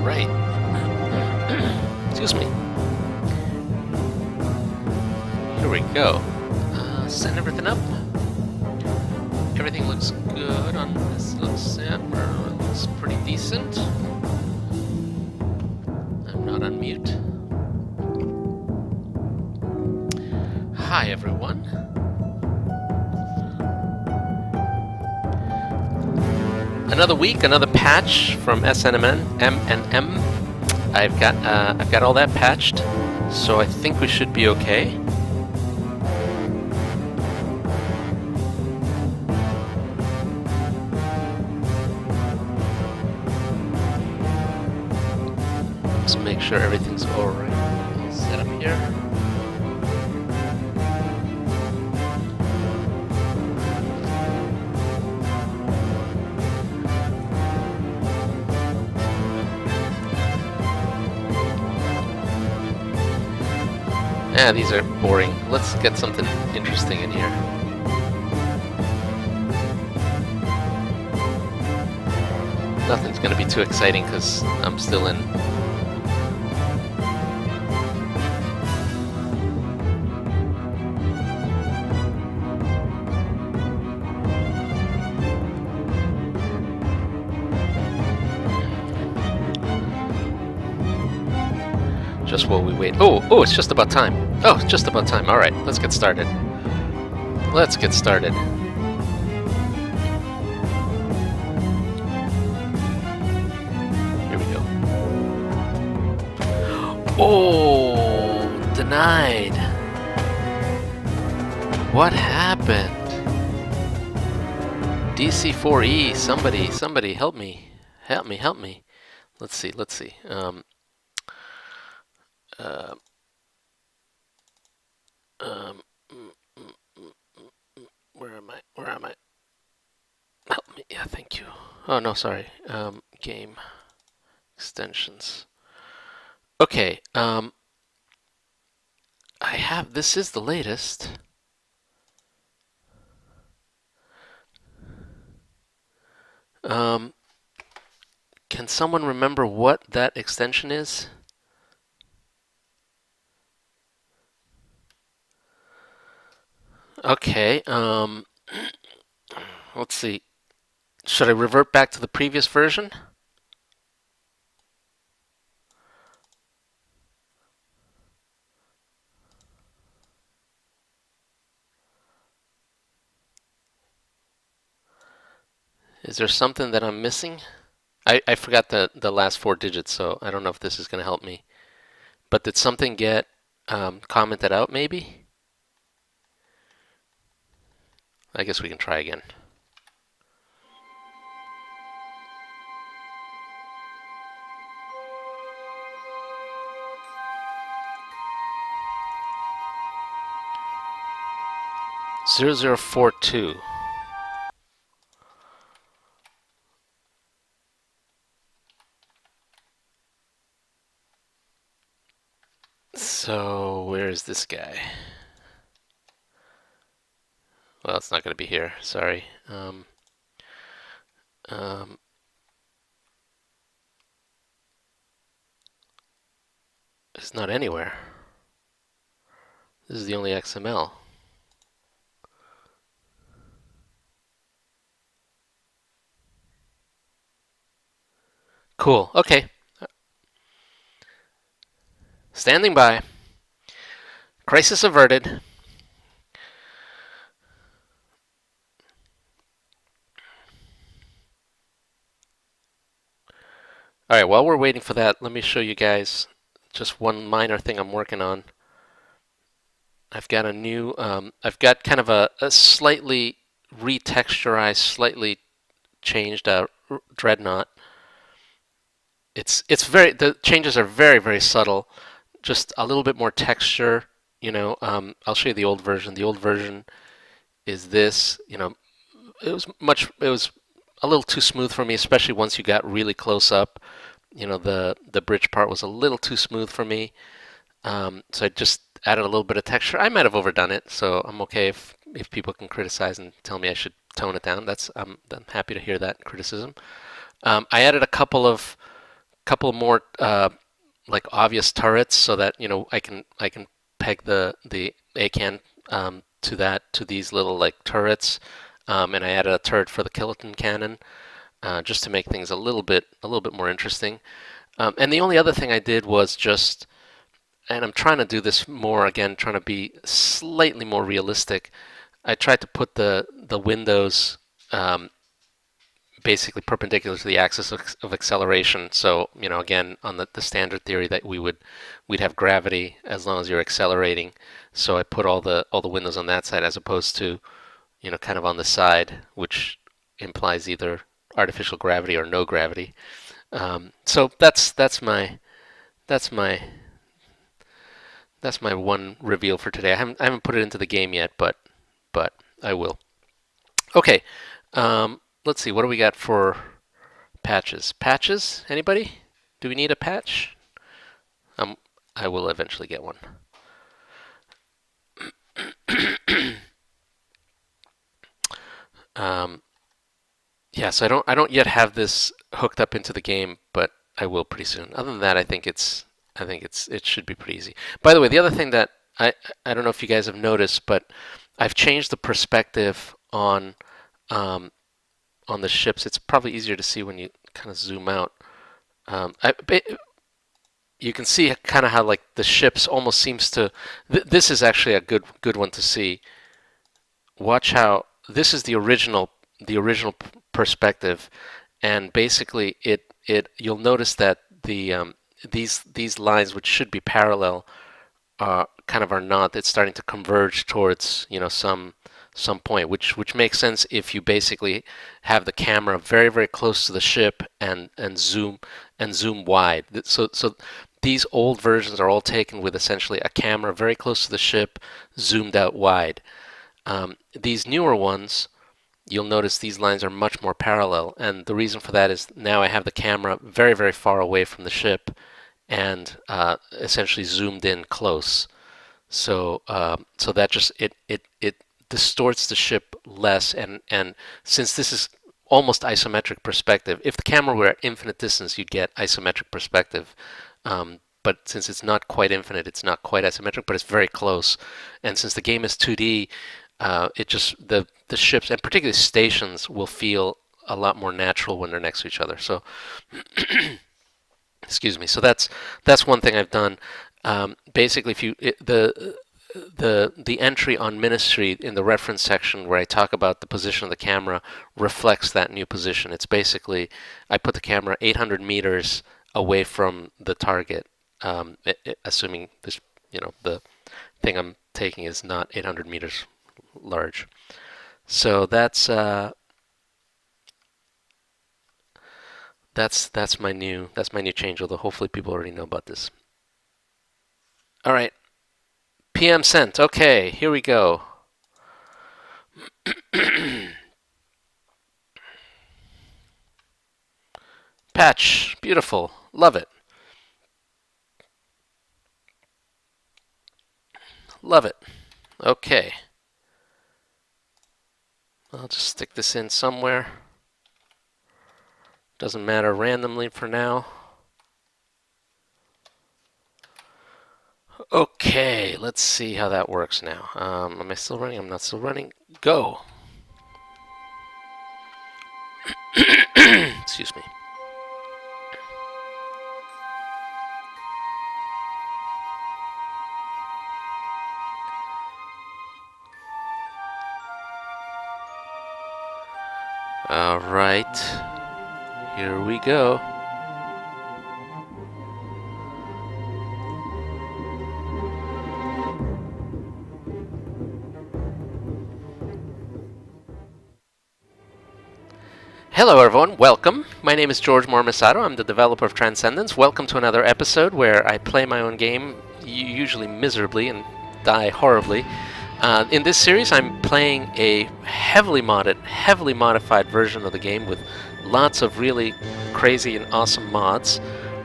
Right. Excuse me. Here we go. Setting everything up. Everything looks good on this. Looks pretty decent. I'm not on mute. Hi, everyone. Another week, another patch from SNMN. I've got all that patched, so I think we should be okay. Let's make sure everything's all right. All set up here. Yeah, these are boring. Let's get something interesting in here. Nothing's gonna be too exciting because I'm still in. Just while we wait. Oh, it's just about time. Oh, it's just about time. All right, let's get started. Let's get started. Here we go. Oh, denied. What happened? DC4E, somebody help me. Help me. Let's see. Where am I? Help me. Yeah, thank you. Oh, no, sorry. Game extensions. Okay, I have, this is the latest. Can someone remember what that extension is? Okay, let's see. Should I revert back to the previous version? Is there something that I'm missing? I forgot the last 4 digits, so I don't know if this is going to help me. But did something get commented out, maybe? I guess we can try again. Zero zero 042. So where is this guy? Well, it's not going to be here. Sorry. It's not anywhere. This is the only XML. Cool. Okay. Standing by. Crisis averted. All right, while we're waiting for that, let me show you guys just one minor thing I'm working on. I've got a new, I've got kind of a slightly retexturized, slightly changed dreadnought. It's very, the changes are very subtle. Just a little bit more texture, you know. I'll show you the old version. The old version is this, you know, it was a little too smooth for me, especially once you got really close up. You know, the bridge part was a little too smooth for me. So I just added a little bit of texture. I might have overdone it, so I'm okay if people can criticize and tell me I should tone it down. I'm happy to hear that criticism. I added a couple of couple more like obvious turrets so that I can peg the ACAN to these little like turrets, and I added a turret for the kiloton cannon just to make things a little bit more interesting. And the only other thing I did was just, and I'm trying to do this more again, trying to be slightly more realistic. I tried to put the windows basically perpendicular to the axis of acceleration. So, again, on the standard theory that we'd have gravity as long as you're accelerating. So I put all the windows on that side as opposed to, kind of on the side, which implies either artificial gravity or no gravity. So that's my that's my one reveal for today. I haven't put it into the game yet, but I will. Okay. Let's see. What do we got for patches? Patches? Anybody? Do we need a patch? Um, I will eventually get one. um, yeah. So I don't yet have this hooked up into the game, but I will pretty soon. Other than that, it should be pretty easy. By the way, the other thing that I don't know if you guys have noticed, but I've changed the perspective um, on the ships. It's probably easier to see when you kind of zoom out. You can see kind of how like the ships almost seems to. This is actually a good one to see. Watch how this is the original perspective, and basically it you'll notice that these lines, which should be parallel, kind of are not. It's starting to converge towards some point, which makes sense if you basically have the camera very very close to the ship and zoom wide. So these old versions are all taken with essentially a camera very close to the ship, zoomed out wide. These newer ones, you'll notice these lines are much more parallel, and the reason for that is now I have the camera very very far away from the ship and essentially zoomed in close. So that just it distorts the ship less, and since this is almost isometric perspective, if the camera were at infinite distance, you'd get isometric perspective. But since it's not quite infinite, it's not quite isometric, but it's very close. And since the game is 2D, it just the ships and particularly stations will feel a lot more natural when they're next to each other. So excuse me. So that's one thing I've done. Basically, if you the entry on Ministry in the reference section where I talk about the position of the camera reflects that new position. It's basically I put the camera 800 meters away from the target, assuming this the thing I'm taking is not 800 meters large. So that's my new change. Although hopefully people already know about this. All right, PM sent. Okay, here we go. Patch, beautiful, love it, love it. Okay, I'll just stick this in somewhere. Doesn't matter, randomly for now. Okay, let's see how that works now. Am I still running? I'm not still running. Go. Excuse me. All right, here we go. Hello everyone, welcome. My name is George Mormisato. I'm the developer of Transcendence. Welcome to another episode where I play my own game, usually miserably and die horribly. In this series, I'm playing a heavily modified version of the game with lots of really crazy and awesome mods.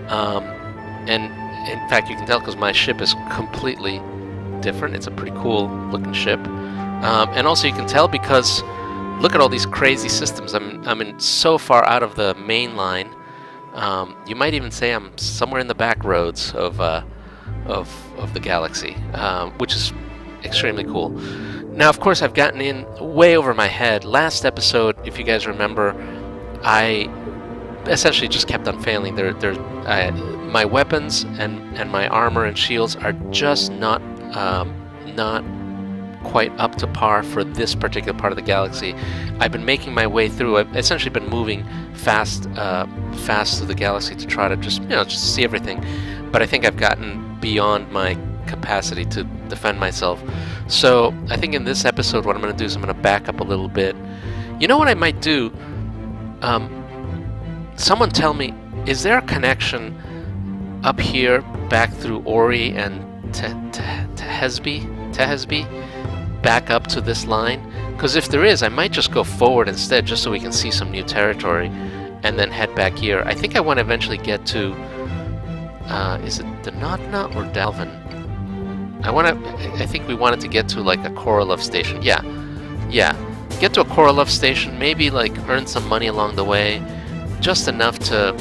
And in fact, you can tell because my ship is completely different. It's a pretty cool looking ship. And also you can tell because look at all these crazy systems. I'm in so far out of the main line. You might even say I'm somewhere in the back roads of the galaxy, which is extremely cool. Now, of course, I've gotten in way over my head. Last episode, if you guys remember, I essentially just kept on failing. My weapons and my armor and shields are just not quite up to par for this particular part of the galaxy. I've been making my way through. I've essentially been moving fast through the galaxy to try to just see everything. But I think I've gotten beyond my capacity to defend myself. So I think in this episode, what I'm going to do is I'm going to back up a little bit. You know what I might do? Someone tell me, is there a connection up here back through Ori and Tehesby back up to this line? Because if there is, I might just go forward instead, just so we can see some new territory, and then head back here. I think I want to eventually get to, is it Denotna or Dalvin? I think we wanted to get to like a Korolov station. Yeah. Get to a Korolov station, maybe like earn some money along the way, just enough to,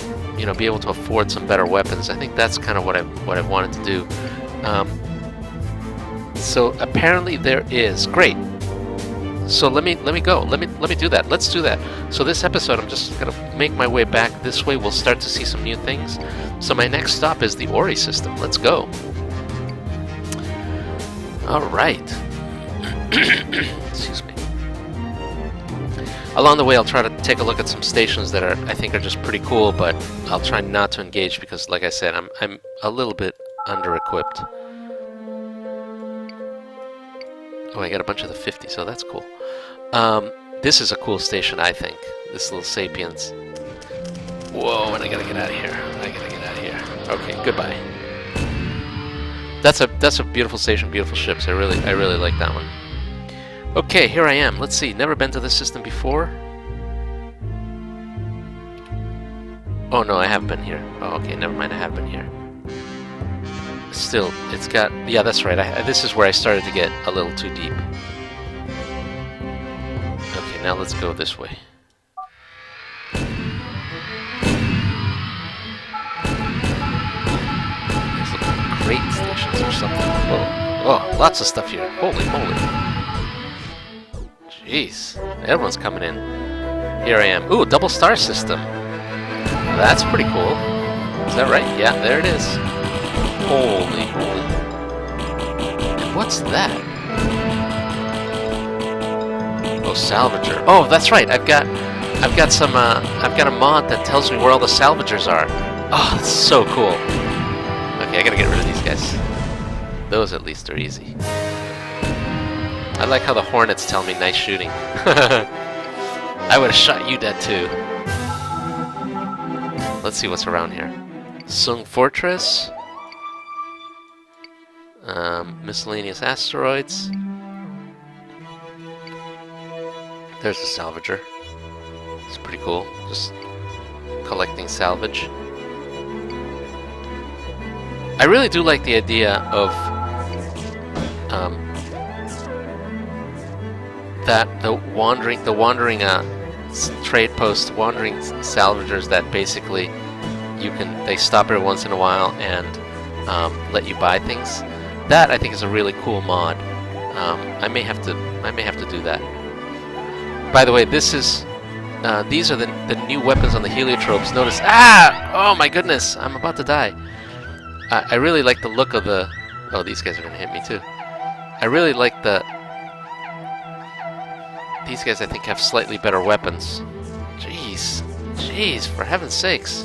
be able to afford some better weapons. I think that's kind of what I wanted to do. So apparently there is. Great. So let me go. Let me do that. Let's do that. So this episode, I'm just gonna make my way back this way. We'll start to see some new things. So my next stop is the Ori system. Let's go. All right. Excuse me. Along the way, I'll try to take a look at some stations that I think are just pretty cool, but I'll try not to engage because, like I said, I'm a little bit under-equipped. Oh, I got a bunch of the 50, so that's cool. This is a cool station, I think. This little Sapiens. Whoa, and I gotta get out of here. Okay, goodbye. That's a beautiful station, beautiful ships. I really like that one. Okay, here I am. Let's see. Never been to this system before. Oh no, I have been here. Oh, okay, never mind. I have been here. Still, it's got... Yeah, that's right. This is where I started to get a little too deep. Okay, now let's go this way. These look like crate stations or something. Oh, lots of stuff here. Holy moly. Jeez, everyone's coming in. Here I am. Ooh, double star system. That's pretty cool. Is that right? Yeah, there it is. Holy moly. And what's that? Oh, salvager. Oh, that's right. I've got a mod that tells me where all the salvagers are. Oh, that's so cool. Okay, I gotta get rid of these guys. Those at least are easy. I like how the hornets tell me nice shooting. I would have shot you dead too. Let's see what's around here. Sung Fortress. Miscellaneous asteroids. There's the salvager. It's pretty cool. Just collecting salvage. I really do like the idea of that the wandering trade post, wandering salvagers that basically they stop every once in a while and let you buy things. That I think is a really cool mod. I may have to do that. By the way, these are the new weapons on the heliotropes. Notice, oh my goodness, I'm about to die. I really like the look of the. Oh, these guys are gonna hit me too. I really like the. These guys, I think, have slightly better weapons. Jeez, for heaven's sakes.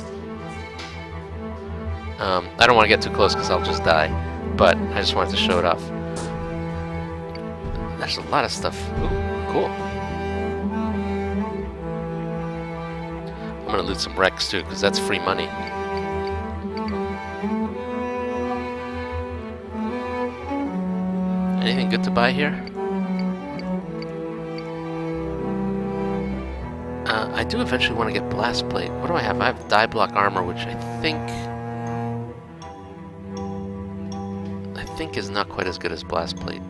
I don't want to get too close because I'll just die, but I just wanted to show it off. There's a lot of stuff. Ooh, cool. I'm gonna loot some wrecks too, because that's free money. Anything good to buy here? I do eventually want to get blast plate. What do I have? I have die block armor, which I think is not quite as good as blast plate.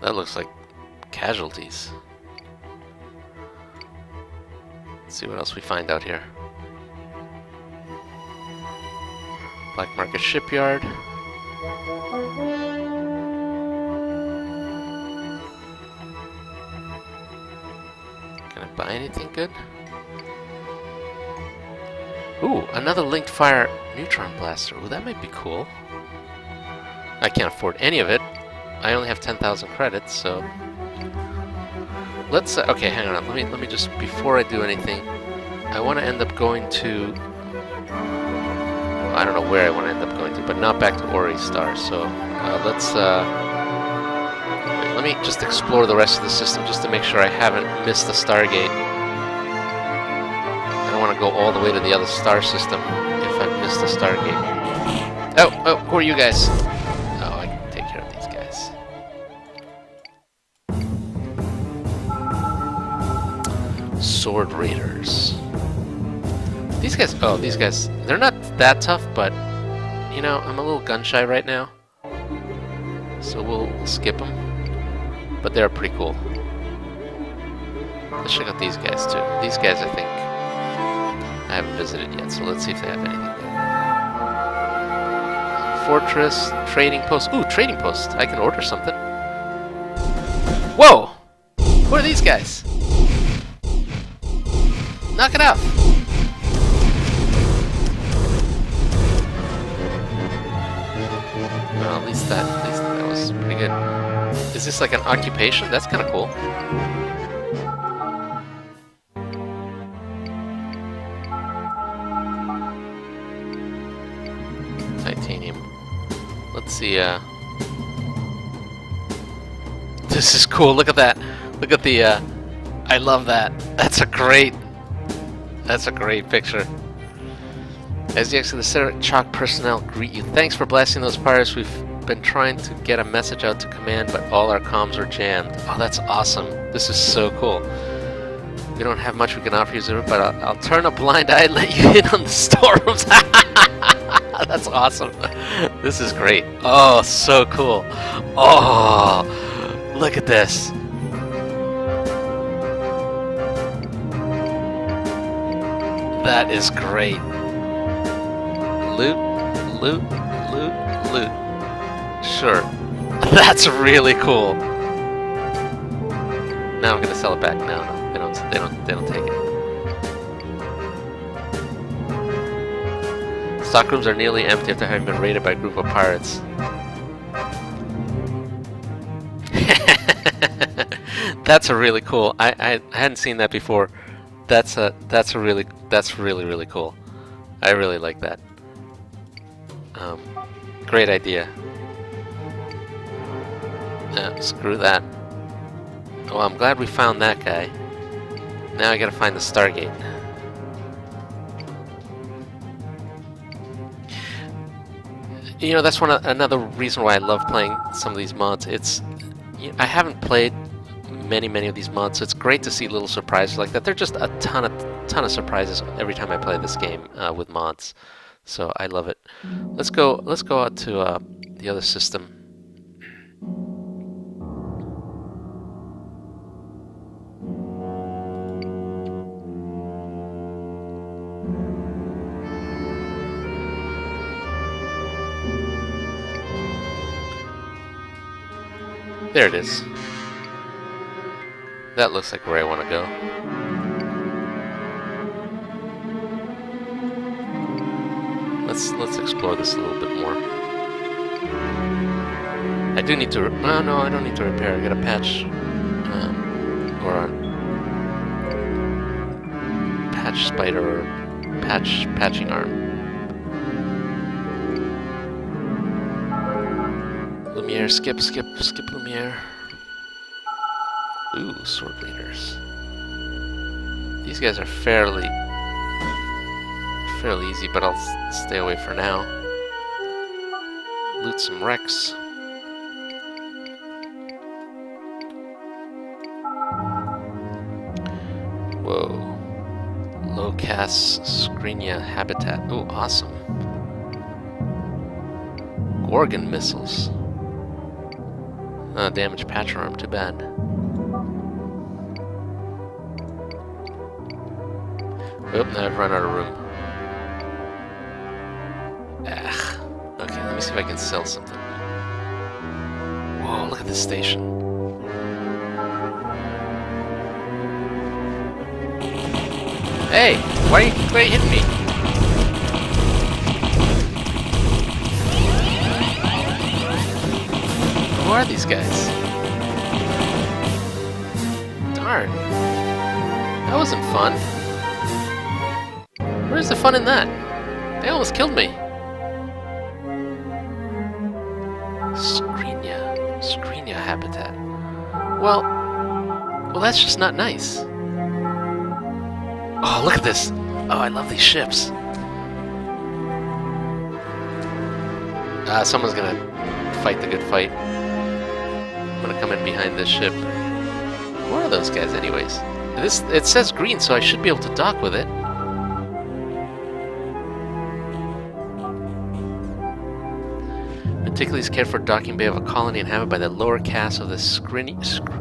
That looks like casualties. Let's see what else we find out here. Black Market Shipyard. Can I buy anything good? Ooh, another linked fire neutron blaster. Ooh, that might be cool. I can't afford any of it. I only have 10,000 credits, so let's. Okay, hang on. Let me just, before I do anything, I want to end up going to. Well, I don't know where I want to end up going to, but not back to Ori Star. So let's. Wait, let me just explore the rest of the system just to make sure I haven't missed the Stargate. I don't want to go all the way to the other star system if I've missed the Stargate. Oh, who are you guys? Oh, I can take care of these guys. Sword Raiders. These guys, they're not that tough, but, you know, I'm a little gun-shy right now. So we'll skip them. But they're pretty cool. Let's check out these guys, too. These guys, I think, I haven't visited yet, so let's see if they have anything there. Fortress, trading post. Ooh, trading post. I can order something. Whoa! Who are these guys? Knock it out! Well, at least that was pretty good. Is this like an occupation? That's kind of cool. Titanium. Let's see, this is cool, look at that. Look at the, I love that. That's a great picture. As the exit, the Senate Chalk personnel greet you. Thanks for blasting those pirates. We've been trying to get a message out to command, but all our comms are jammed. Oh, that's awesome. This is so cool. We don't have much we can offer you, Zero, but I'll turn a blind eye and let you in on the storms. That's awesome. This is great. Oh, so cool. Oh, look at this. That is great. Loot, loot, loot, loot. Sure. That's really cool. Now I'm gonna sell it back. No, they don't take it. Stockrooms are nearly empty after having been raided by a group of pirates. That's a really cool. I hadn't seen that before. That's really cool. I really like that. Great idea. Screw that. Well, I'm glad we found that guy. Now I gotta find the Stargate. You know, that's another reason why I love playing some of these mods. I haven't played many of these mods, so it's great to see little surprises like that. They're just a ton of surprises every time I play this game with mods. So I love it. Let's go out to the other system. There it is. That looks like where I want to go. Let's explore this a little bit more. I do need to. No, I don't need to repair. I got a patch, or a patch spider, or patching arm. Lumiere, skip Lumiere. Ooh, sword leaders. These guys are fairly easy, but I'll stay away for now. Loot some wrecks. Whoa. Low-cast Skrinia habitat. Ooh, awesome. Gorgon missiles. Damaged patch arm, too bad. Oh, now I've run out of room. Ah. Okay, let me see if I can sell something. Whoa, look at this station. Hey, why are you hitting me? Who are these guys? Darn. That wasn't fun. Where's the fun in that? They almost killed me. Screnia habitat. Well, that's just not nice. Oh, look at this. Oh, I love these ships. Someone's gonna fight the good fight. I'm gonna come in behind this ship. Who are those guys anyways? It says green, so I should be able to dock with it. Meticulously cared for docking bay of a colony inhabited by the lower caste of the Scrinian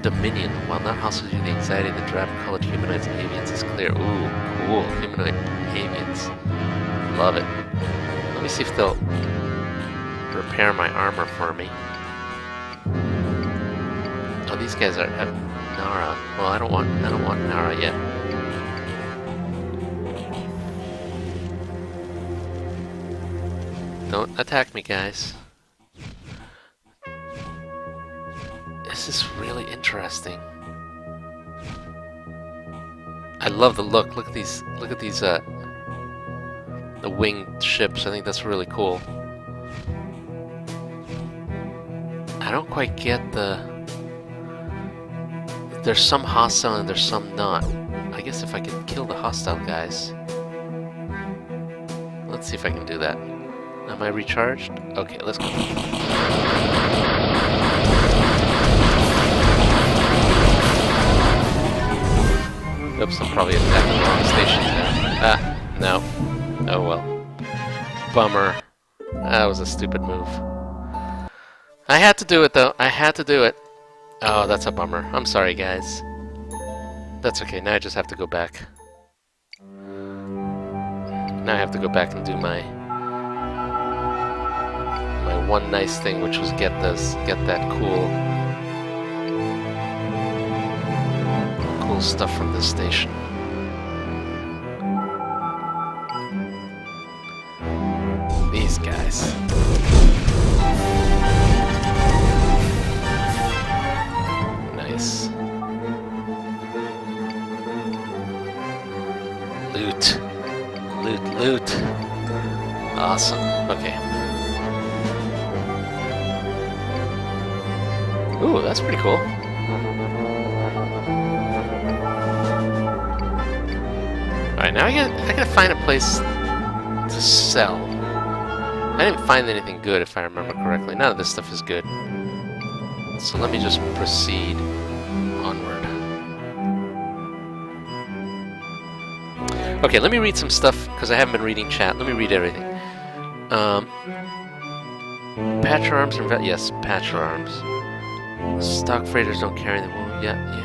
Dominion, while not hostile to the anxiety of the drab-colored humanoids and avians is clear. Ooh, cool. Humanoid avians. Love it. Let me see if they'll repair my armor for me. Oh, these guys are Nara. Well, I don't want Nara yet. Don't attack me, guys. This is really interesting. I love the look. Look at these. The winged ships. I think that's really cool. I don't quite get the. There's some hostile and there's some not. I guess if I can kill the hostile guys. Let's see if I can do that. Am I recharged? Okay, let's go. Oops, I'm probably attacking the wrong station there. Ah, no. Oh well. Bummer. That was a stupid move. I had to do it though. I had to do it. Oh, that's a bummer. I'm sorry, guys. That's okay. Now I just have to go back. Now I have to go back and do my one nice thing, which was get that cool stuff from this station. These guys. Nice. Loot. Loot. Awesome. Okay. Ooh, that's pretty cool. Alright, now I gotta find a place to sell. I didn't find anything good, if I remember correctly. None of this stuff is good. So let me just proceed onward. Okay, let me read some stuff, because I haven't been reading chat. Let me read everything. Patcher arms and yes, patcher arms. Stock freighters don't carry them. Yeah.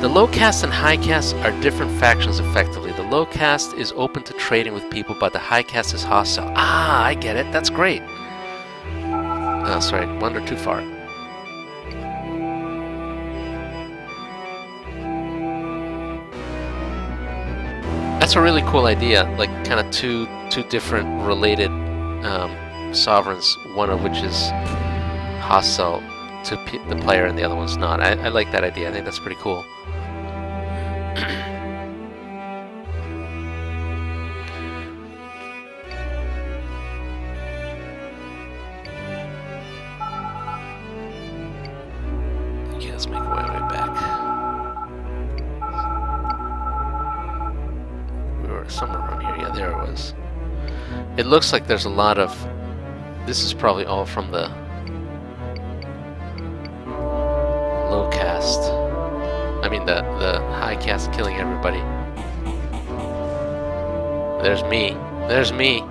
The low caste and high caste are different factions effectively. The low caste is open to trading with people, but the high caste is hostile. Ah, I get it. That's great. Oh, sorry. Wander too far. That's a really cool idea. Like, kind of two different related sovereigns, one of which is hostile to the player and the other one's not. I like that idea. I think that's pretty cool. Okay, let's make our way back. We were somewhere around here. Yeah, there it was. It looks like there's a lot of... This is probably all from the low caste. I mean the high caste killing everybody. There's me. There's me.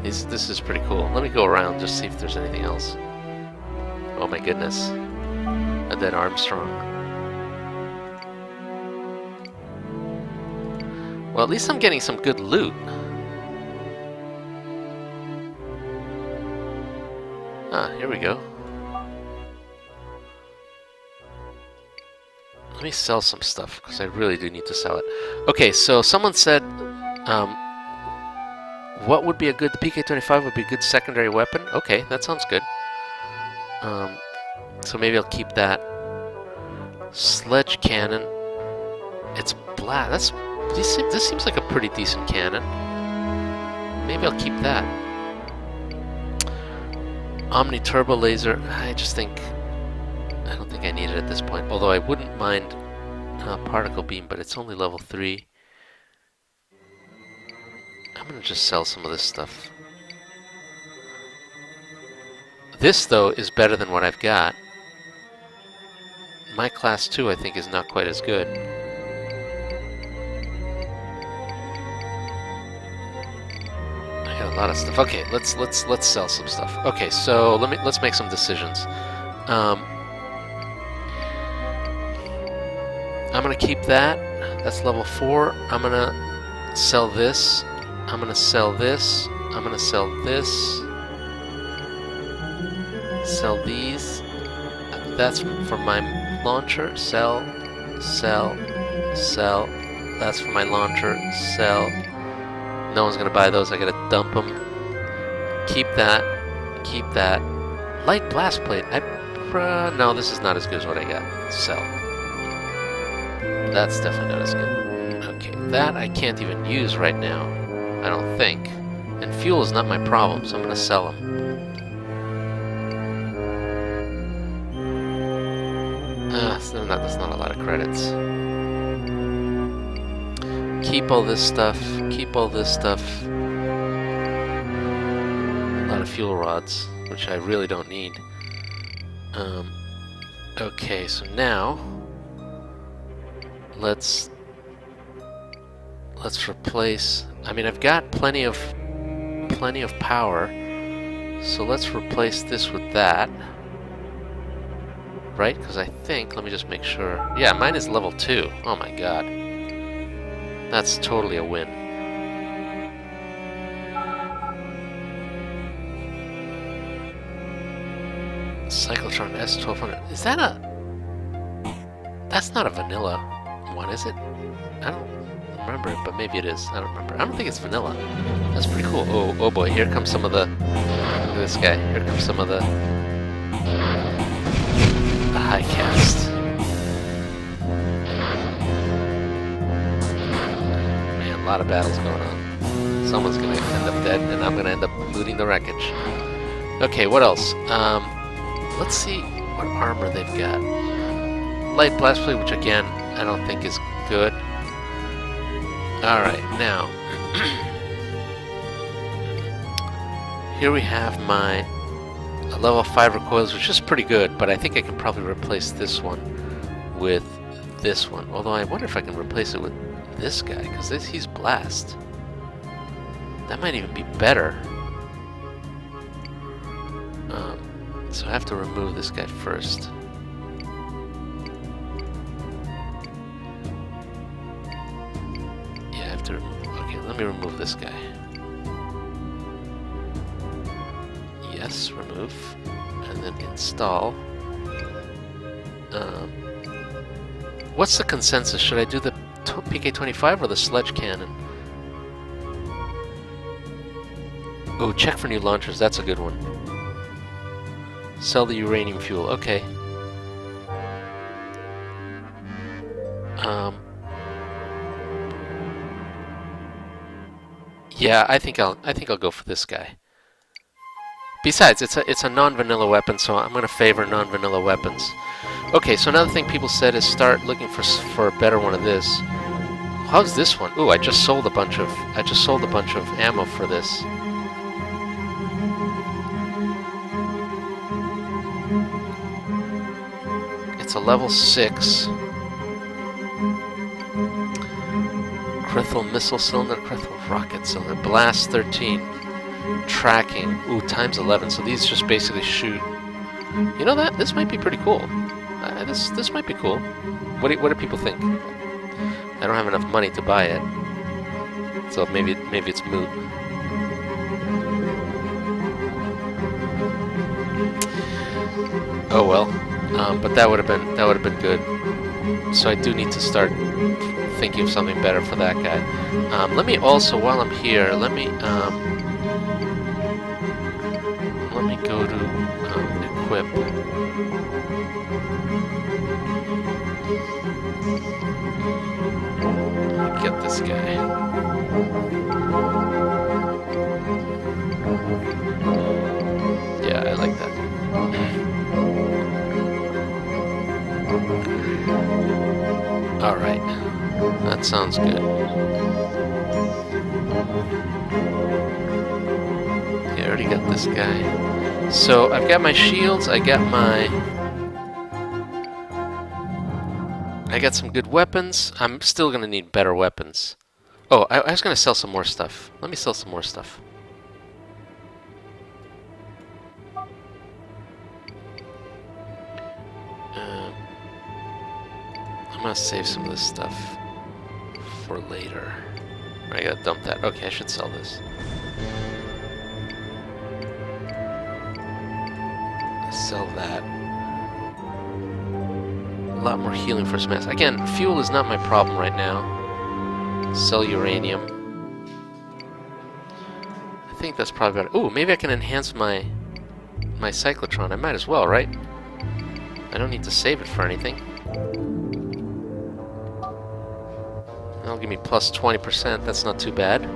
This is pretty cool. Let me go around just see if there's anything else. Oh my goodness. A dead Armstrong. Well, at least I'm getting some good loot. Ah, here we go. Let me sell some stuff, because I really do need to sell it. Okay, so someone said, what would be a good, the PK-25 would be a good secondary weapon? Okay, that sounds good. So maybe I'll keep that. Sledge cannon. It's black. This seems like a pretty decent cannon. Maybe I'll keep that. Omni turbo laser. I don't think I need it at this point. Although I wouldn't mind particle beam, but it's only level 3. I'm gonna just sell some of this stuff. This though is better than what I've got. My class 2 I think is not quite as good. I got a lot of stuff. Okay, let's sell some stuff. Okay, so let's make some decisions. I'm gonna keep that. That's level 4. I'm gonna sell this. I'm gonna sell this. I'm gonna sell this. Sell these. That's for my launcher. Sell. Sell. Sell. That's for my launcher. Sell. No one's gonna buy those. I gotta dump them. Keep that. Keep that. Light blast plate. No, this is not as good as what I got. Sell. That's definitely not as good. Okay, that I can't even use right now. I don't think. And fuel is not my problem, so I'm gonna sell them. That's not a lot of credits. Keep all this stuff. Keep all this stuff. A lot of fuel rods, which I really don't need. Okay, so now let's replace. I mean, I've got plenty of power, so let's replace this with that. Right? Because I think, let me just make sure. Yeah, mine is level 2. Oh my god. That's totally a win. Cyclotron S1200. Is that a... That's not a vanilla one, is it? I don't remember it, but maybe it is. I don't remember. I don't think it's vanilla. That's pretty cool. Oh boy, here comes some of the... Look at this guy. Here comes some of the high cast. Man, a lot of battles going on. Someone's gonna end up dead, and I'm gonna end up looting the wreckage. Okay, what else? Let's see what armor they've got. Light blast plate, which again, I don't think is good. Alright, now here we have my level 5 recoils, which is pretty good, but I think I can probably replace this one with this one. Although I wonder if I can replace it with this guy, because he's blast. That might even be better. So I have to remove this guy first. Yeah, I have to remove. Okay, let me remove this guy. Yes, remove, and then install. What's the consensus? Should I do the PK-25 or the sledge cannon? Oh, check for new launchers. That's a good one. Sell the uranium fuel. Okay. Yeah, I think I'll go for this guy. Besides, it's a non-vanilla weapon, so I'm gonna favor non-vanilla weapons. Okay, so another thing people said is start looking for a better one of this. How's this one? Ooh, I just sold a bunch of ammo for this. It's a level 6. Krithal missile cylinder, Krithal rocket cylinder, blast 13. Tracking, ooh, times 11, so these just basically shoot. You know that? This might be pretty cool. This might be cool. What do people think? I don't have enough money to buy it. So maybe it's moot. Oh well. But that would have been good. So I do need to start thinking of something better for that guy. Let me also, while I'm here, let me go to equip. Get this guy. Yeah, I like that. Alright. That sounds good. Yeah, I already got this guy. So, I've got my shields, I got some good weapons. I'm still gonna need better weapons. Oh, I was gonna sell some more stuff. Let me sell some more stuff. I'm gonna save some of this stuff for later. I gotta dump that. Okay, I should sell this. Sell that. A lot more healing for smash. Again, fuel is not my problem right now. Sell uranium. I think that's probably better. Ooh, maybe I can enhance my cyclotron. I might as well, right? I don't need to save it for anything. That'll give me plus 20%. That's not too bad.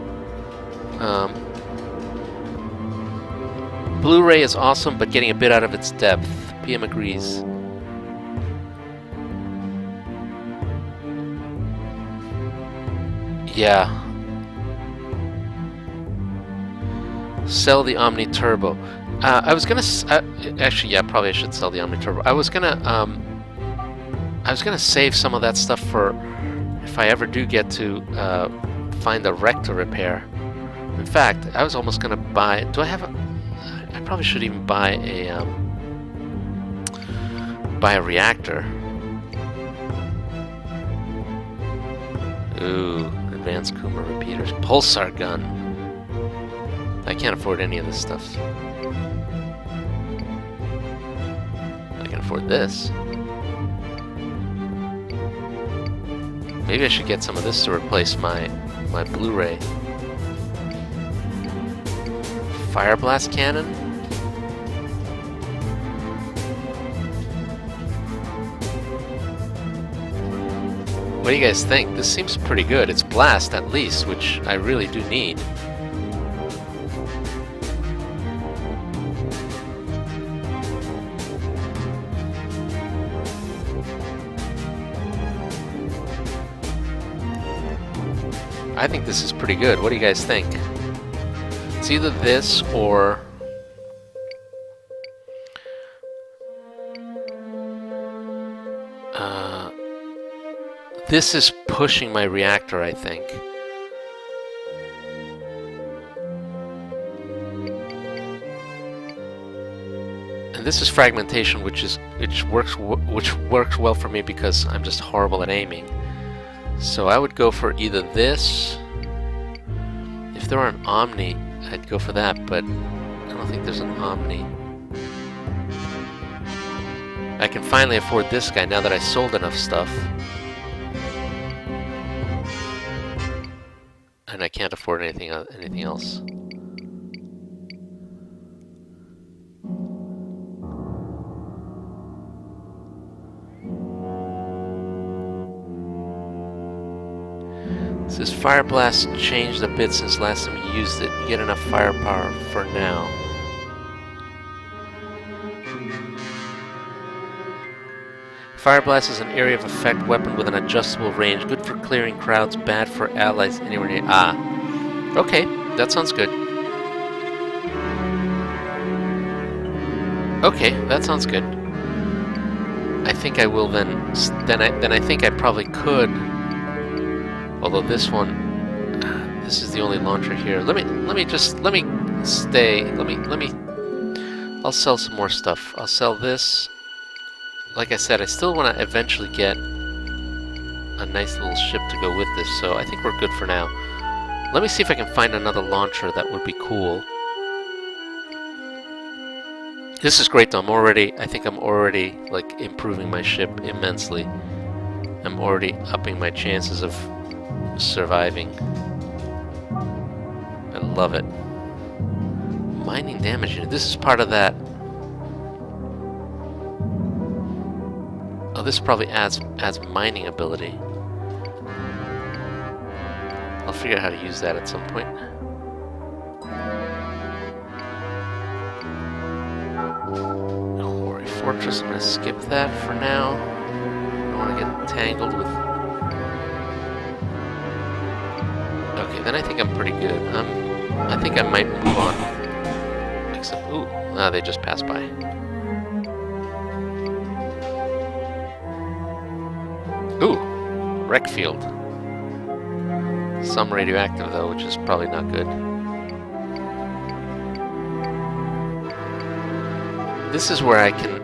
Blu-ray is awesome, but getting a bit out of its depth. PM agrees. Yeah. Sell the Omni Turbo. I was gonna actually, yeah, probably I should sell the Omni Turbo. I was gonna save some of that stuff for if I ever do get to find a wreck to repair. In fact, I was almost gonna buy. Do I have a? I probably should even buy a reactor. Ooh, advanced Kuma repeaters, pulsar gun. I can't afford any of this stuff. I can afford this. Maybe I should get some of this to replace my Blu-ray. Fire blast cannon? What do you guys think? This seems pretty good. It's blast at least, which I really do need. I think this is pretty good. What do you guys think? It's either this or... this is pushing my reactor, I think. And this is fragmentation, which works well for me because I'm just horrible at aiming. So I would go for either this. If there were an Omni, I'd go for that, but I don't think there's an Omni. I can finally afford this guy now that I sold enough stuff. And I can't afford anything else. This Fire Blast changed a bit since last time you used it. You get enough firepower for now. Fire Blast is an area of effect weapon with an adjustable range. Good for clearing crowds, bad for allies anywhere near. Ah. Okay, that sounds good. Okay, that sounds good. I think I will then I think I probably could. Although this one, this is the only launcher here. Let me I'll sell some more stuff. I'll sell this. Like I said, I still want to eventually get a nice little ship to go with this, so I think we're good for now. Let me see if I can find another launcher that would be cool. This is great though. I think I'm already like improving my ship immensely. I'm already upping my chances of surviving. I love it. Mining damage unit. This is part of that. Oh, this probably adds mining ability. I'll figure out how to use that at some point. Quarry Fortress, I'm gonna skip that for now. I don't want to get tangled with... Okay, then I think I'm pretty good. I think I might move on. Except, ooh, they just passed by. Ooh, wreck field. Some radioactive though, which is probably not good. This is where I can...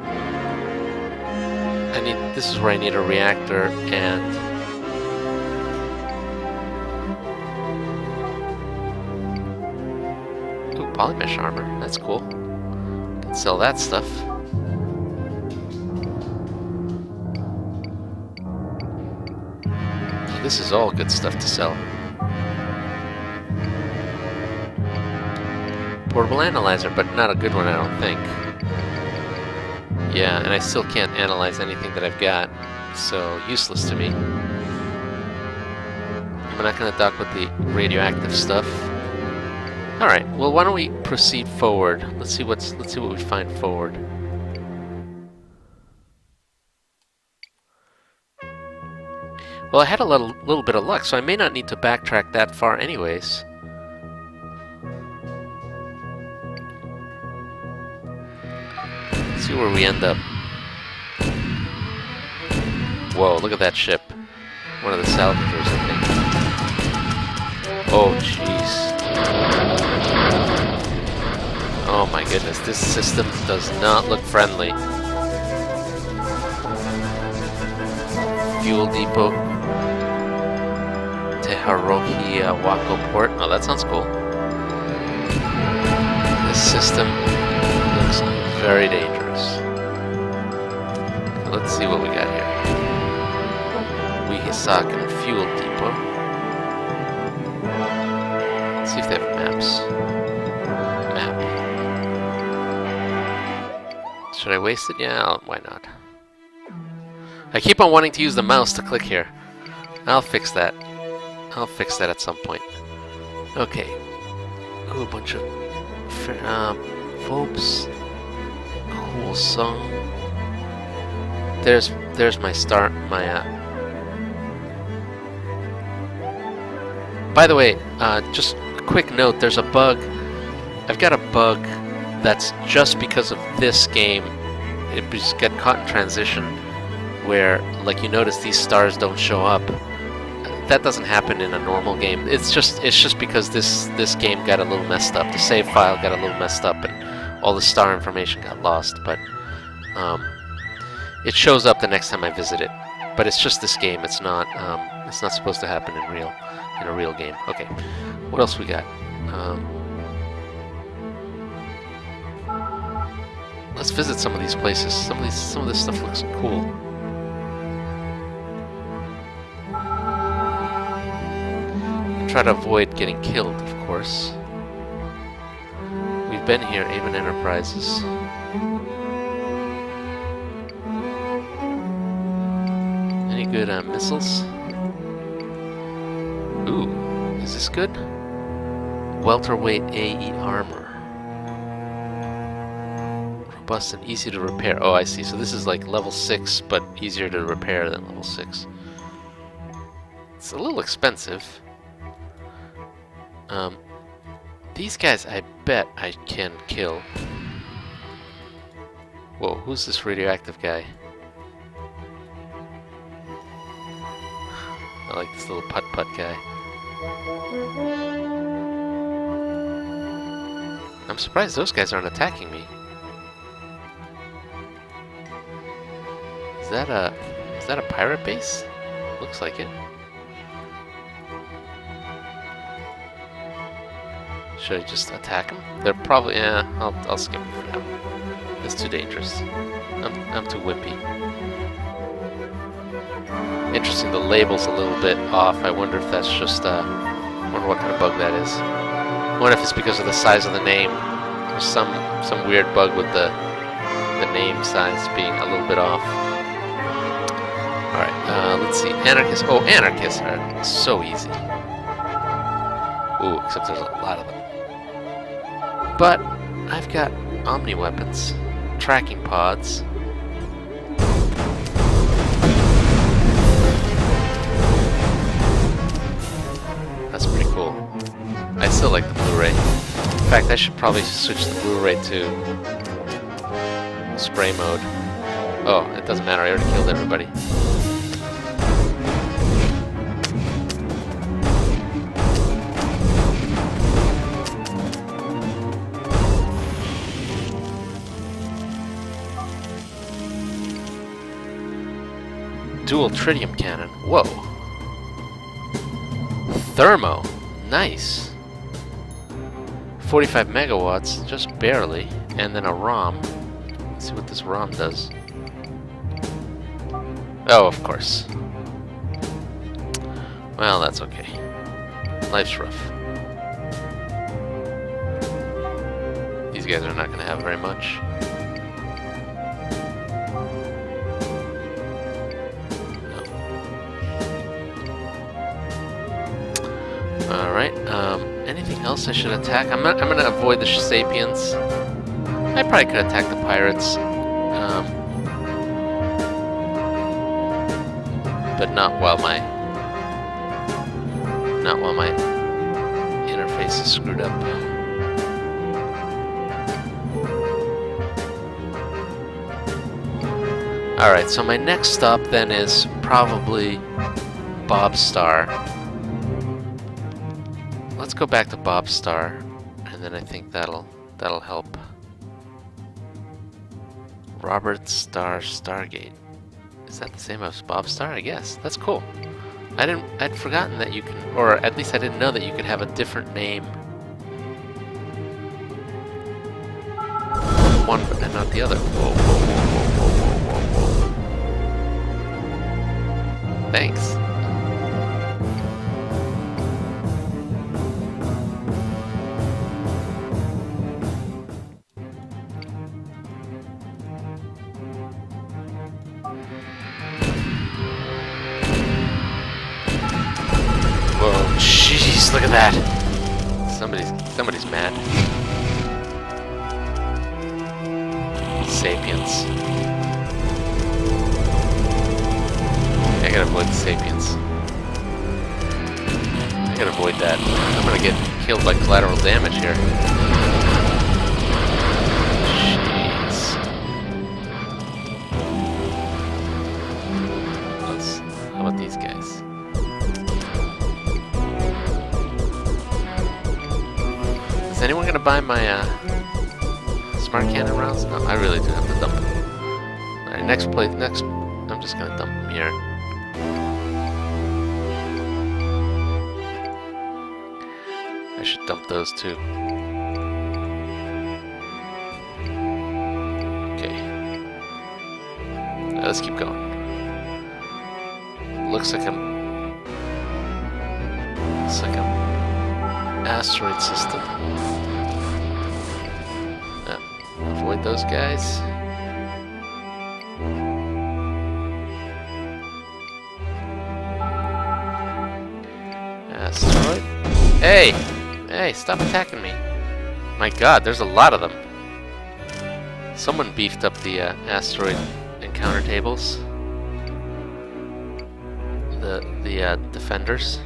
This is where I need a reactor and... Ooh, polymesh armor. That's cool. Can sell that stuff. This is all good stuff to sell. Portable analyzer, but not a good one, I don't think. Yeah, and I still can't analyze anything that I've got, so useless to me. I'm not going to dock with the radioactive stuff. All right. Well, why don't we proceed forward? Let's see what we find forward. Well, I had a little bit of luck, so I may not need to backtrack that far, anyways. See where we end up. Whoa, look at that ship. One of the salvagers, I think. Oh, jeez. Oh my goodness, this system does not look friendly. Fuel depot. Teharoki Wako port. Oh, that sounds cool. This system looks very dangerous. Let's see what we got here. Wihisakan Fuel Depot. Let's see if they have maps. Map. Should I waste it? Yeah, why not? I keep on wanting to use the mouse to click here. I'll fix that. I'll fix that at some point. Okay. Ooh, a bunch of Phobes. Cool song. There's my start. By the way, just a quick note. There's a bug. I've got a bug that's just because of this game. It just got caught in transition, where like you notice these stars don't show up. That doesn't happen in a normal game. It's just because this game got a little messed up. The save file got a little messed up, and all the star information got lost. But it shows up the next time I visit it. But it's just this game. It's not supposed to happen in a real game. Okay, what else we got? Let's visit some of these places. Some of this stuff looks cool. Try to avoid getting killed, of course. We've been here, Avon Enterprises. Any good missiles? Ooh, is this good? Welterweight AE armor. Robust and easy to repair. Oh, I see. So this is like level 6, but easier to repair than level 6. It's a little expensive. These guys, I bet I can kill. Whoa, who's this radioactive guy? I like this little putt-putt guy. I'm surprised those guys aren't attacking me. Is that a pirate base? Looks like it. Should I just attack them? They're probably... yeah, I'll skip them for now. It's too dangerous. I'm too wimpy. Interesting, the label's a little bit off. I wonder if that's just... I wonder what kind of bug that is. I wonder if it's because of the size of the name. There's some weird bug with the name size being a little bit off. Alright, let's see. Anarchists. Oh, anarchists are so easy. Ooh, except there's a lot of them. But I've got omni weapons, tracking pods. That's pretty cool. I still like the Blu-ray. In fact, I should probably switch the Blu-ray to spray mode. Oh, it doesn't matter, I already killed everybody. Dual tritium cannon. Whoa. Thermo. Nice. 45 megawatts, just barely. And then a ROM. Let's see what this ROM does. Oh, of course. Well, that's okay. Life's rough. These guys are not going to have very much. Alright, anything else I should attack? I'm gonna avoid the Sapiens. I probably could attack the pirates. But not while my interface is screwed up. Alright, so my next stop then is probably Bob Star. Let's go back to Bob Star, and then I think that'll help. Robert Star Stargate. Is that the same as Bob Star? I guess. That's cool. I'd forgotten that you can, or at least I didn't know that you could have a different name. One but not the other. Whoa, whoa, whoa, whoa, whoa, whoa, whoa. Thanks. Jeez, look at that! Somebody's mad. Sapiens. I gotta avoid the Sapiens. I gotta avoid that. I'm gonna get killed by collateral damage here. Jeez. How about these guys? Is anyone gonna buy my smart cannon rounds? No, I really do have to dump them. Alright, next, I'm just gonna dump them here. I should dump those too. Okay. Let's keep going. Looks like I'm asteroid system. Avoid those guys. Asteroid. Hey! Hey, stop attacking me. My god, there's a lot of them. Someone beefed up the asteroid encounter tables. The defenders.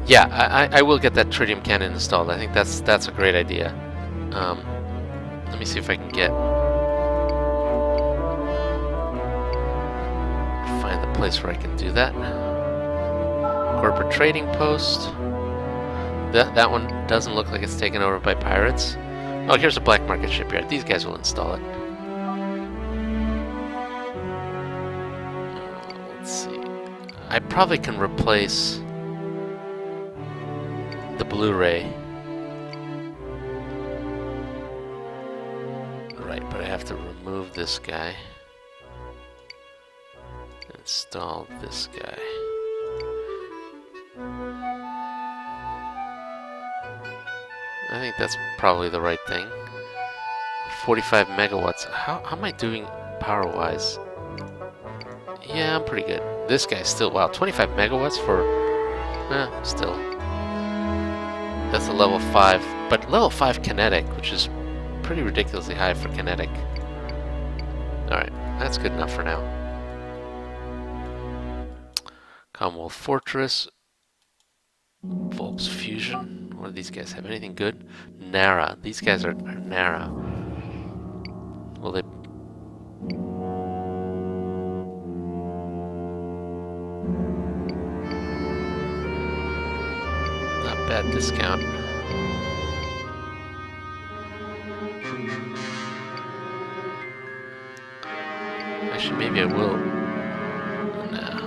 Yeah, I will get that tritium cannon installed. I think that's a great idea. Let me see if I can find the place where I can do that. Corporate trading post. That one doesn't look like it's taken over by pirates. Oh, here's a black market shipyard. These guys will install it. Let's see. I probably can replace the Blu-ray. Right, but I have to remove this guy. Install this guy. I think that's probably the right thing. 45 megawatts. How am I doing power-wise? Yeah, I'm pretty good. This guy's still, wow, 25 megawatts for, still. That's a level 5, but level 5 kinetic, which is pretty ridiculously high for kinetic. Alright, that's good enough for now. Commonwealth Fortress. Volks Fusion. What do these guys have? Anything good? Nara. These guys are Nara. Will they... Not bad discount. Actually, maybe I will. No.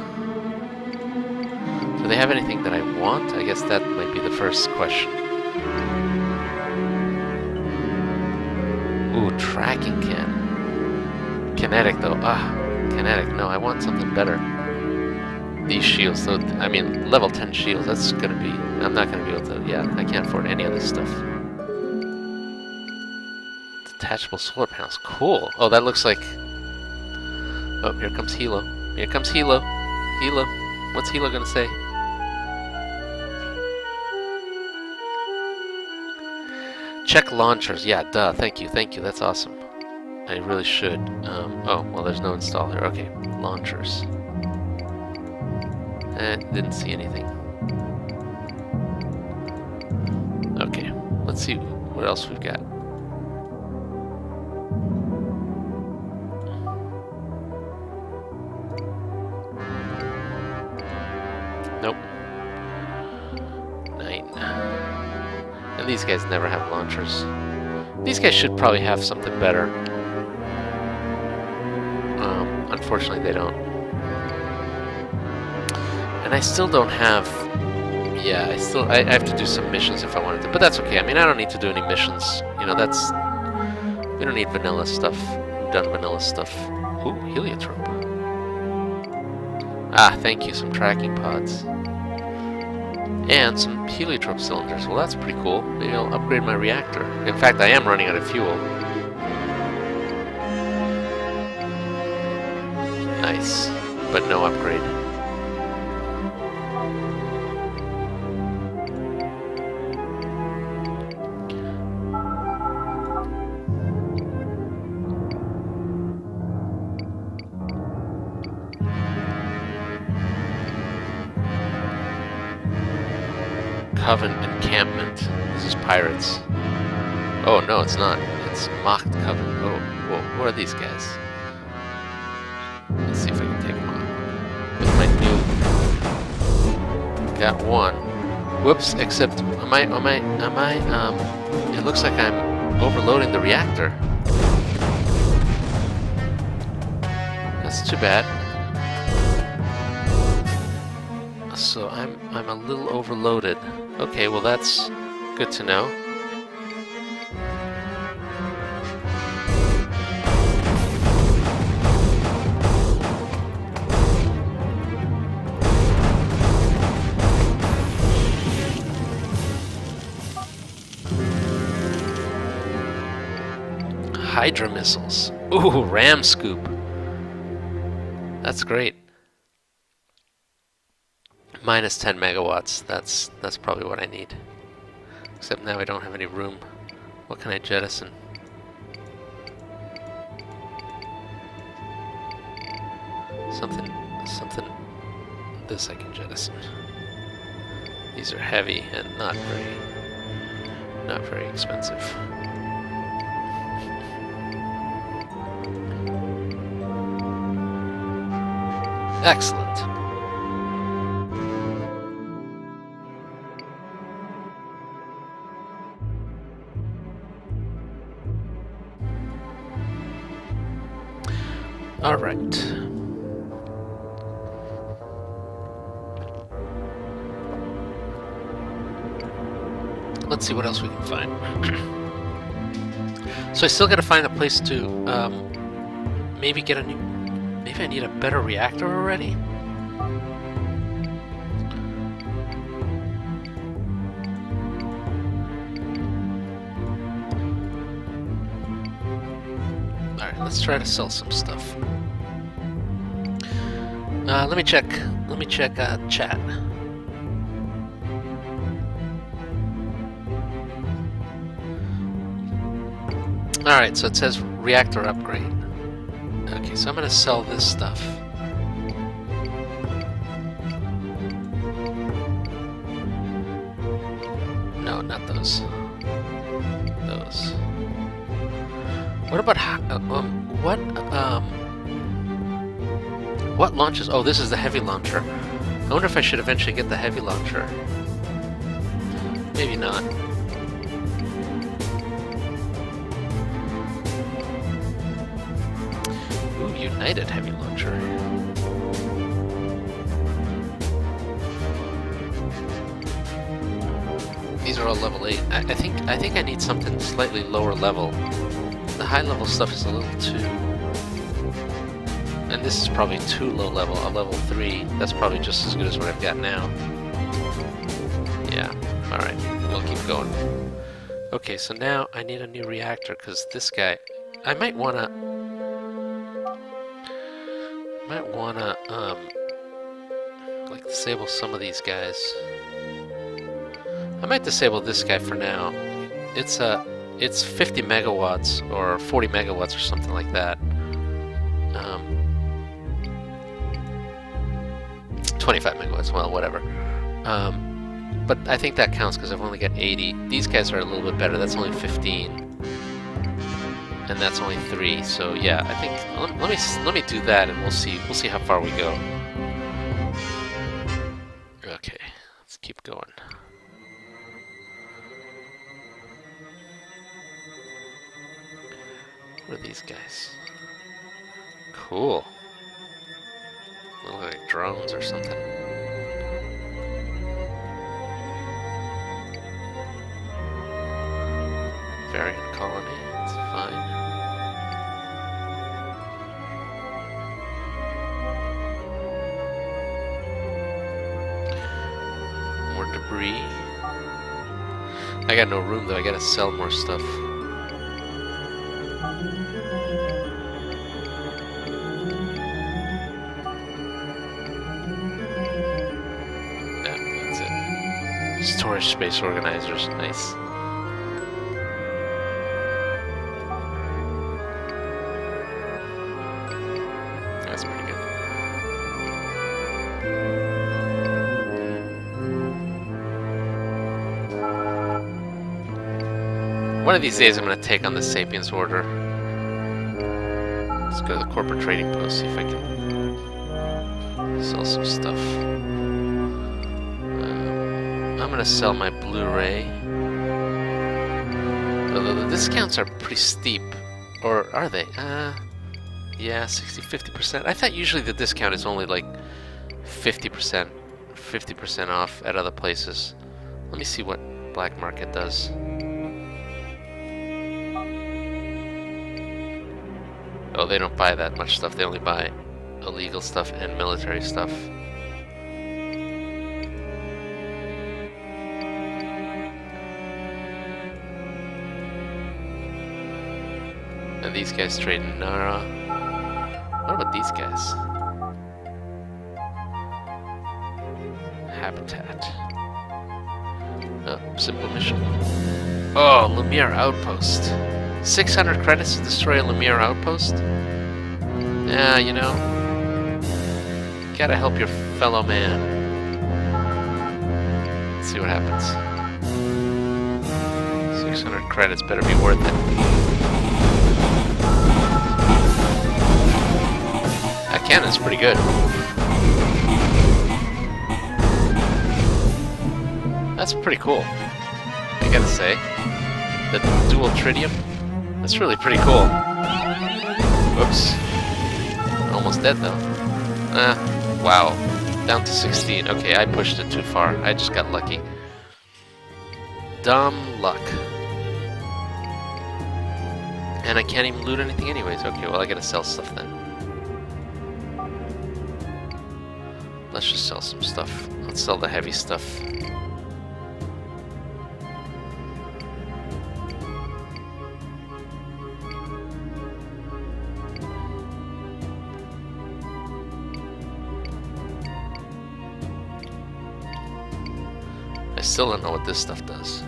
Do they have anything that I want? I guess that might be the first question. Ooh, tracking can. Kinetic though. Kinetic. No, I want something better. These shields, though. I mean, level 10 shields. That's gonna be. I'm not gonna be able to. Yeah, I can't afford any of this stuff. Detachable solar panels. Cool. Oh, that looks like. Oh, here comes Hilo. Here comes Hilo. Hilo. What's Hilo gonna say? Check launchers. Yeah, duh. Thank you. Thank you. That's awesome. I really should. Oh, well, there's no installer. Okay, launchers. Didn't see anything. Okay, let's see what else we've got. Nope. 9. And these guys never have launchers. These guys should probably have something better. Unfortunately, they don't. And I still don't have... Yeah, I have to do some missions if I wanted to. But that's okay. I mean, I don't need to do any missions. You know, that's... We don't need vanilla stuff. We've done vanilla stuff. Ooh, heliotrope. Ah, thank you. Some tracking pods. And some heliotrope cylinders. Well, that's pretty cool. Maybe I'll upgrade my reactor. In fact, I am running out of fuel. Nice. But no upgrade. Coven encampment. This is pirates. Oh no, it's not. It's mocked coven. Oh, whoa! What are these guys? Let's see if I can take them on with my new. Got one. Whoops! Except, it looks like I'm overloading the reactor. That's too bad. So I'm a little overloaded. Okay, well that's good to know. Hydra missiles. Ooh, ram scoop. That's great. Minus 10 megawatts. That's probably what I need. Except now I don't have any room. What can I jettison? Something. This I can jettison. These are heavy and not very expensive. Excellent. All right. let's see what else we can find. So I still gotta find a place to maybe get a new... Maybe I need a better reactor already? Alright, let's try to sell some stuff. Let me check chat. Alright, so it says reactor upgrade. Okay, so I'm gonna sell this stuff. No, not those. Those. What about what launches? Oh, this is the heavy launcher. I wonder if I should eventually get the heavy launcher. Maybe not. Ooh, United heavy launcher. These are all level 8. I think I need something slightly lower level. The high level stuff is a little too... And this is probably too low level, a level 3. That's probably just as good as what I've got now. Yeah, alright, we'll keep going. Okay, so now I need a new reactor, because this guy... I might wanna, like, disable some of these guys. I might disable this guy for now. It's 50 megawatts, or 40 megawatts, or something like that. 25 megawatts, well, whatever. But I think that counts because I've only got 80. These guys are a little bit better. That's only 15, and that's only 3. So yeah, I think let me do that, and we'll see how far we go. Okay, let's keep going. What are these guys? Cool. They look like drones or something. Variant colony, it's fine. More debris. I got no room though, I gotta sell more stuff. Storage space organizers, nice. That's pretty good. One of these days I'm going to take on the Sapiens Order. Let's go to the corporate trading post, see if I can sell some stuff. I'm gonna sell my Blu-ray. Although the discounts are pretty steep. Or are they? Yeah, 50%. I thought usually the discount is only like 50% off at other places. Let me see what Black Market does. Oh, they don't buy that much stuff. They only buy illegal stuff and military stuff. And these guys trade in Nara. What about these guys? Habitat. Oh, simple mission. Oh, Lemire Outpost. 600 credits to destroy a Lemire Outpost? Yeah, you know. Gotta help your fellow man. Let's see what happens. 600 credits better be worth it. That cannon's pretty good. That's pretty cool, I gotta say. The dual tritium, that's really pretty cool. Whoops. Almost dead though. Wow. Down to 16. Okay, I pushed it too far. I just got lucky. Dumb luck. And I can't even loot anything anyways. Okay, well I gotta sell stuff then. Let's just sell some stuff. Let's sell the heavy stuff. I still don't know what this stuff does.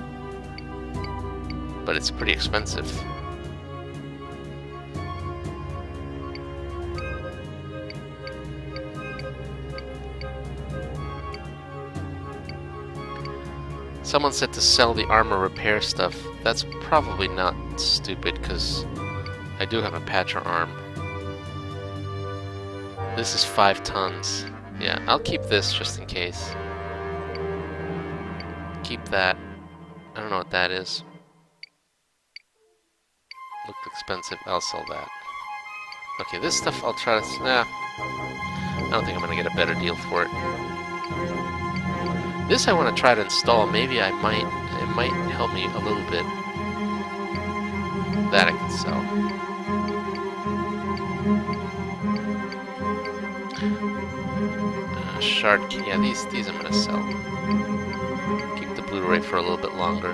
But it's pretty expensive. Someone said to sell the armor repair stuff. That's probably not stupid because I do have a patcher arm. This is 5 tons. Yeah, I'll keep this just in case. Keep that. I don't know what that is. Looked expensive. I'll sell that. Okay, this stuff I'll try to... I don't think I'm going to get a better deal for it. This I want to try to install. Maybe it might help me a little bit. That I can sell. Shard key. Yeah, these I'm gonna sell. Keep the Blu-ray for a little bit longer.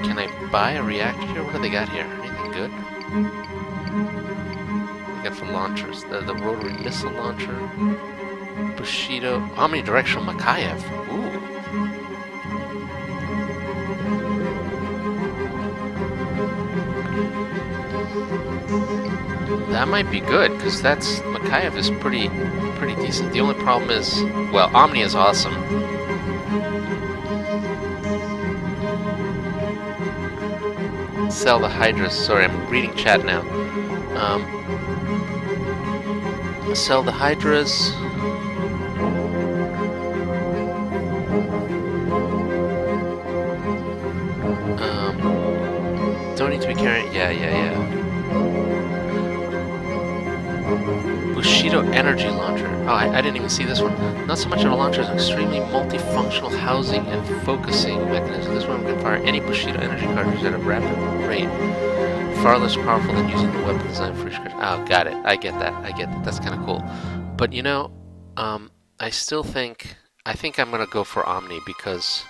Can I buy a reactor here? What do they got here? Anything good? They got for launchers. The rotary missile launcher. Bushido, omnidirectional Makayev. Ooh. That might be good, because Makayev is pretty decent. The only problem is, well, Omni is awesome. Sell the Hydras. Sorry, I'm reading chat now. Sell the Hydras. Don't need to be carrying. Yeah. Bushido energy launcher. Oh, I didn't even see this one. Not so much of a launcher as an extremely multifunctional housing and focusing mechanism. This one can fire any Bushido energy cartridge at a rapid rate. Far less powerful than using the weapon design for each cartridge. Oh, got it. I get that. That's kind of cool. But you know, I still think I'm gonna go for Omni because.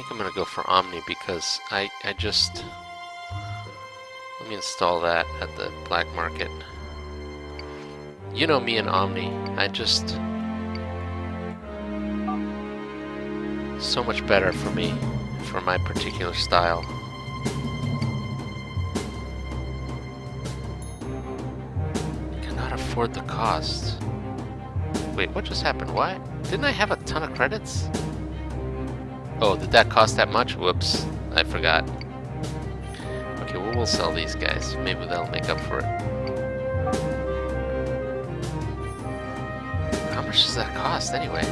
I'm gonna go for Omni because I just... Let me install that at the black market. You know me and Omni. I just... So much better for me, for my particular style. Cannot afford the cost. Wait, what just happened? Why? Didn't I have a ton of credits? Oh, did that cost that much? Whoops, I forgot. Okay, well, we'll sell these guys. Maybe they'll make up for it. How much does that cost, anyway?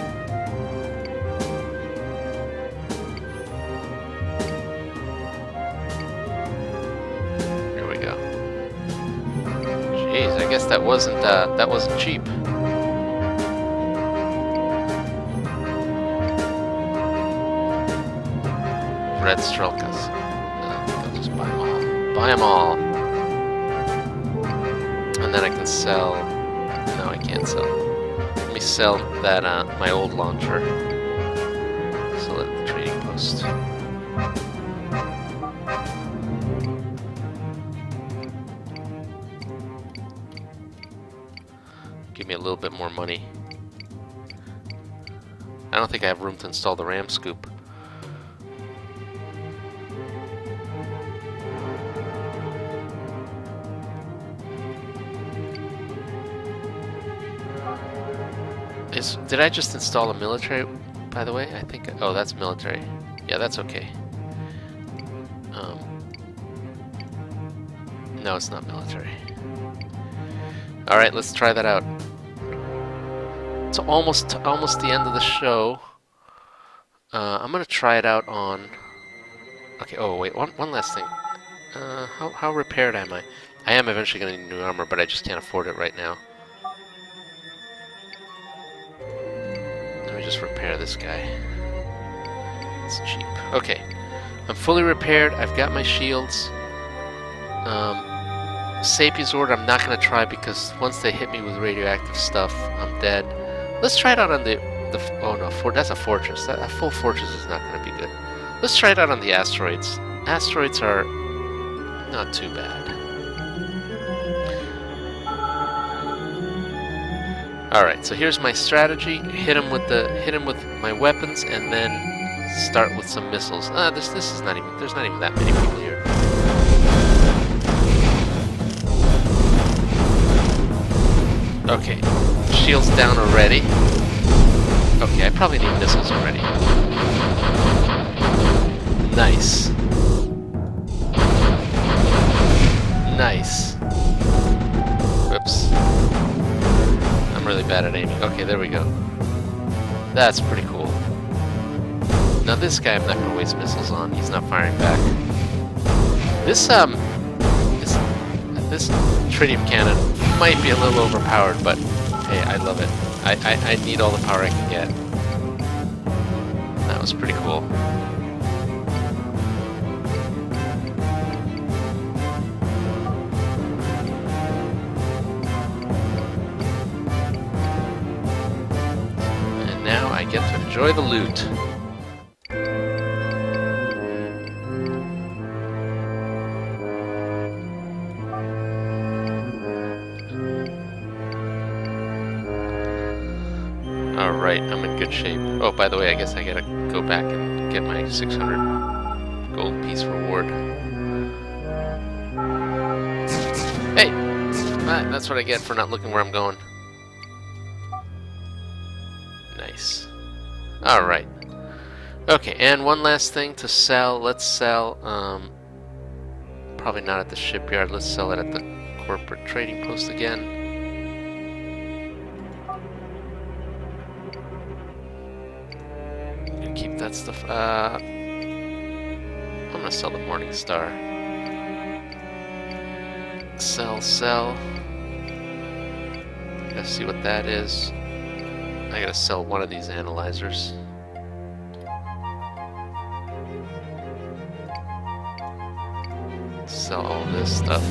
Here we go. Jeez, I guess that wasn't cheap. Red Strelkas. I'll just buy them all. Buy them all. And then I can sell... No, I can't sell. Let me sell that, my old launcher. Sell it at the trading post. Give me a little bit more money. I don't think I have room to install the RAM scoop. Did I just install a military, by the way? I think... Oh, that's military. Yeah, that's okay. No, it's not military. Alright, let's try that out. It's almost the end of the show. I'm gonna try it out on... Okay, oh wait, one last thing. How repaired am I? I am eventually gonna need new armor, but I just can't afford it right now. repair this guy. It's cheap. Okay. I'm fully repaired. I've got my shields. Sapiens Order I'm not going to try because once they hit me with radioactive stuff, I'm dead. Let's try it out on the oh no, that's a fortress. A full fortress is not going to be good. Let's try it out on the asteroids. Asteroids are not too bad. Alright, so here's my strategy. Hit him with my weapons and then start with some missiles. This is not even, there's not even that many people here. Okay, shields down already. Okay, I probably need missiles already. Nice. Nice. Whoops. I'm really bad at aiming. Okay, there we go. That's pretty cool. Now this guy I'm not going to waste missiles on. He's not firing back. This tritium cannon might be a little overpowered, but hey, I love it. I need all the power I can get. That was pretty cool. And now I get to enjoy the loot. Alright, I'm in good shape. Oh, by the way, I guess I gotta go back and get my 600 gold piece reward. Hey! That's what I get for not looking where I'm going. Nice. Alright. Okay, and one last thing to sell. Let's sell, probably not at the shipyard. Let's sell it at the corporate trading post again. Keep that stuff. I'm gonna sell the Morning Star. Sell. Gotta see what that is. I gotta sell one of these analyzers. Sell all this stuff.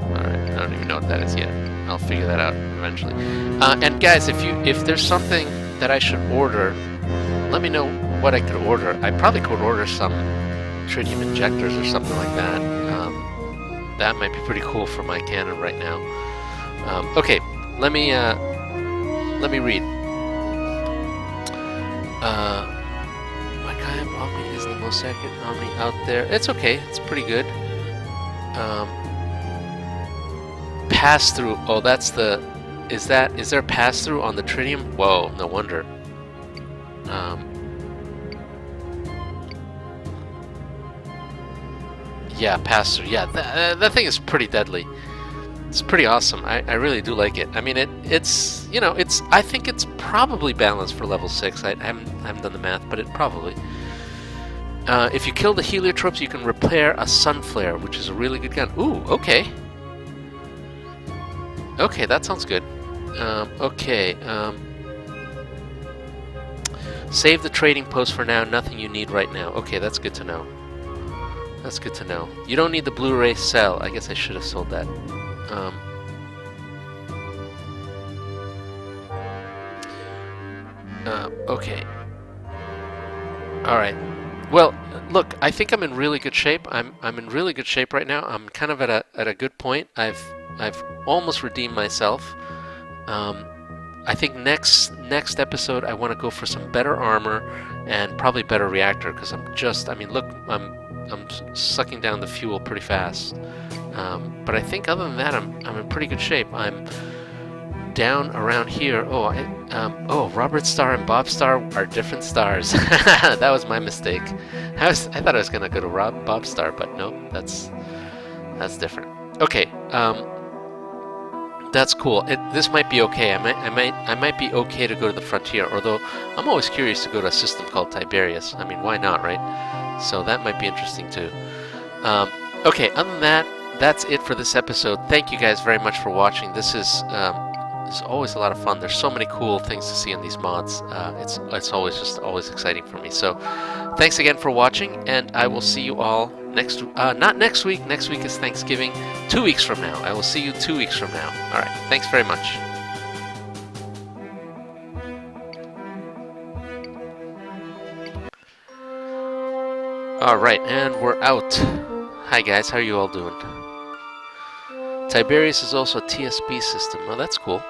Alright, I don't even know what that is yet. I'll figure that out eventually. And guys, if there's something that I should order, let me know what I could order. I probably could order some tritium injectors or something like that. That might be pretty cool for my cannon right now. Okay, let me read. My Kaim Omni is the most accurate Omni out there. It's okay. It's pretty good. Pass through. Oh, that's the. Is there a pass through on the tritium? Whoa, no wonder. Yeah, pass through. Yeah, that thing is pretty deadly. It's pretty awesome. I really do like it. I mean, it's you know, I think it's probably balanced for level 6. I haven't done the math, but it probably. If you kill the heliotropes, you can repair a sun flare, which is a really good gun. Ooh, okay. Okay, that sounds good. Save the trading post for now. Nothing you need right now. Okay, that's good to know. That's good to know. You don't need the Blu-ray cell. I guess I should have sold that. Okay. All right. Well, look, I think I'm in really good shape. I'm in really good shape right now. I'm kind of at a good point. I've almost redeemed myself. I think next episode I want to go for some better armor and probably better reactor because I mean, look, I'm sucking down the fuel pretty fast. But I think other than that, I'm in pretty good shape. I'm down around here. Oh, Robert Star and Bob Star are different stars. That was my mistake. I thought I was gonna go to Bob Star, but no, that's different. Okay. That's cool. This might be okay. I might be okay to go to the frontier. Although I'm always curious to go to a system called Tiberius. I mean, why not, right? So that might be interesting too. Okay. Other than that, that's it for this episode. Thank you guys very much for watching. This is is always a lot of fun. There's so many cool things to see in these mods. It's always exciting for me. So thanks again for watching, and I will see you all not next week. Next week is Thanksgiving. 2 weeks from now. I will see you 2 weeks from now. All right. Thanks very much. All right, and we're out. Hi guys, how are you all doing? Tiberius is also a TSB system. Oh, that's cool.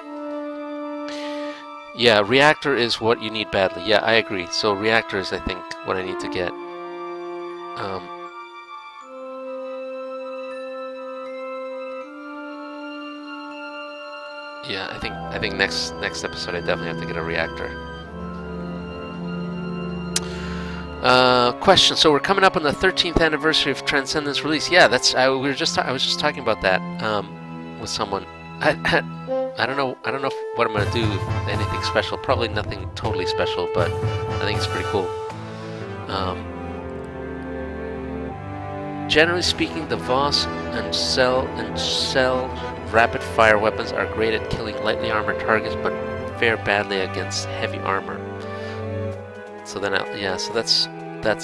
Yeah, reactor is what you need badly. Yeah, I agree. So reactor is, I think, what I need to get. Yeah, I think next episode I definitely have to get a reactor. Question. So we're coming up on the 13th anniversary of Transcendence release. Yeah, I was just talking about that with someone. I don't know what I'm gonna do. Anything special? Probably nothing totally special, but I think it's pretty cool. Generally speaking, the Voss and Cell rapid fire weapons are great at killing lightly armored targets, but fare badly against heavy armor. So then, so that's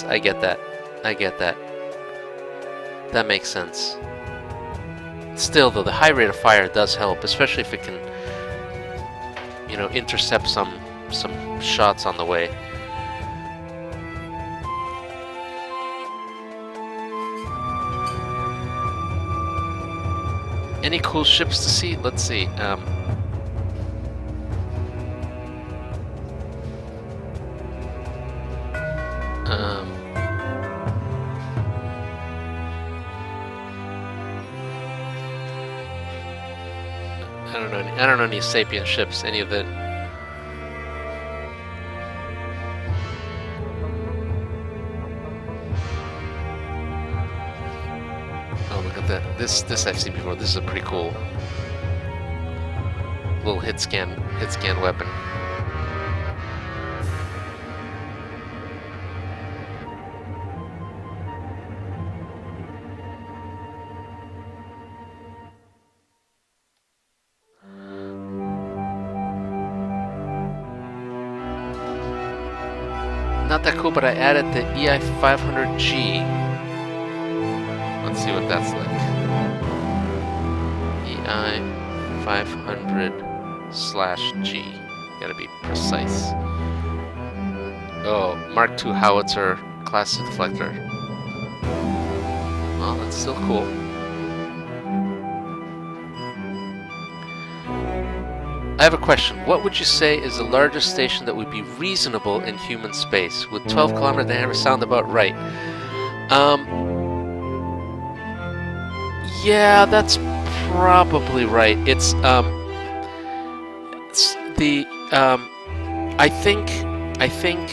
I get that. That makes sense. Still, though, the high rate of fire does help, especially if it can, intercept some shots on the way. Any cool ships to see? Let's see. I don't know any Sapien ships. Any of the. Oh, look at that! This I've seen before. This is a pretty cool little hit scan weapon. Not that cool, but I added the EI500G. Let's see what that's like. EI500/G. Gotta be precise. Oh, Mark II howitzer class deflector. Well, that's still cool. I have a question. What would you say is the largest station that would be reasonable in human space? Would 12 kilometer diameter sound about right? Yeah, that's probably right. It's the I think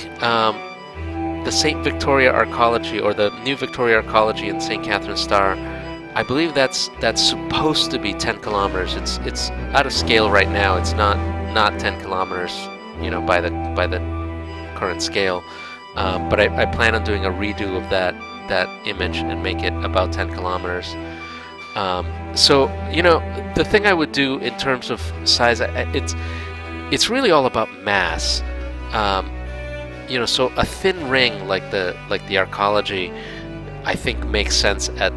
the St. Victoria Arcology, or the New Victoria Arcology in St. Catherine's Star, I believe that's supposed to be 10 kilometers. It's out of scale right now. It's not 10 kilometers, by the current scale. But I plan on doing a redo of that image and make it about 10 kilometers. So the thing I would do in terms of size, it's really all about mass. So a thin ring like the Arcology, I think makes sense at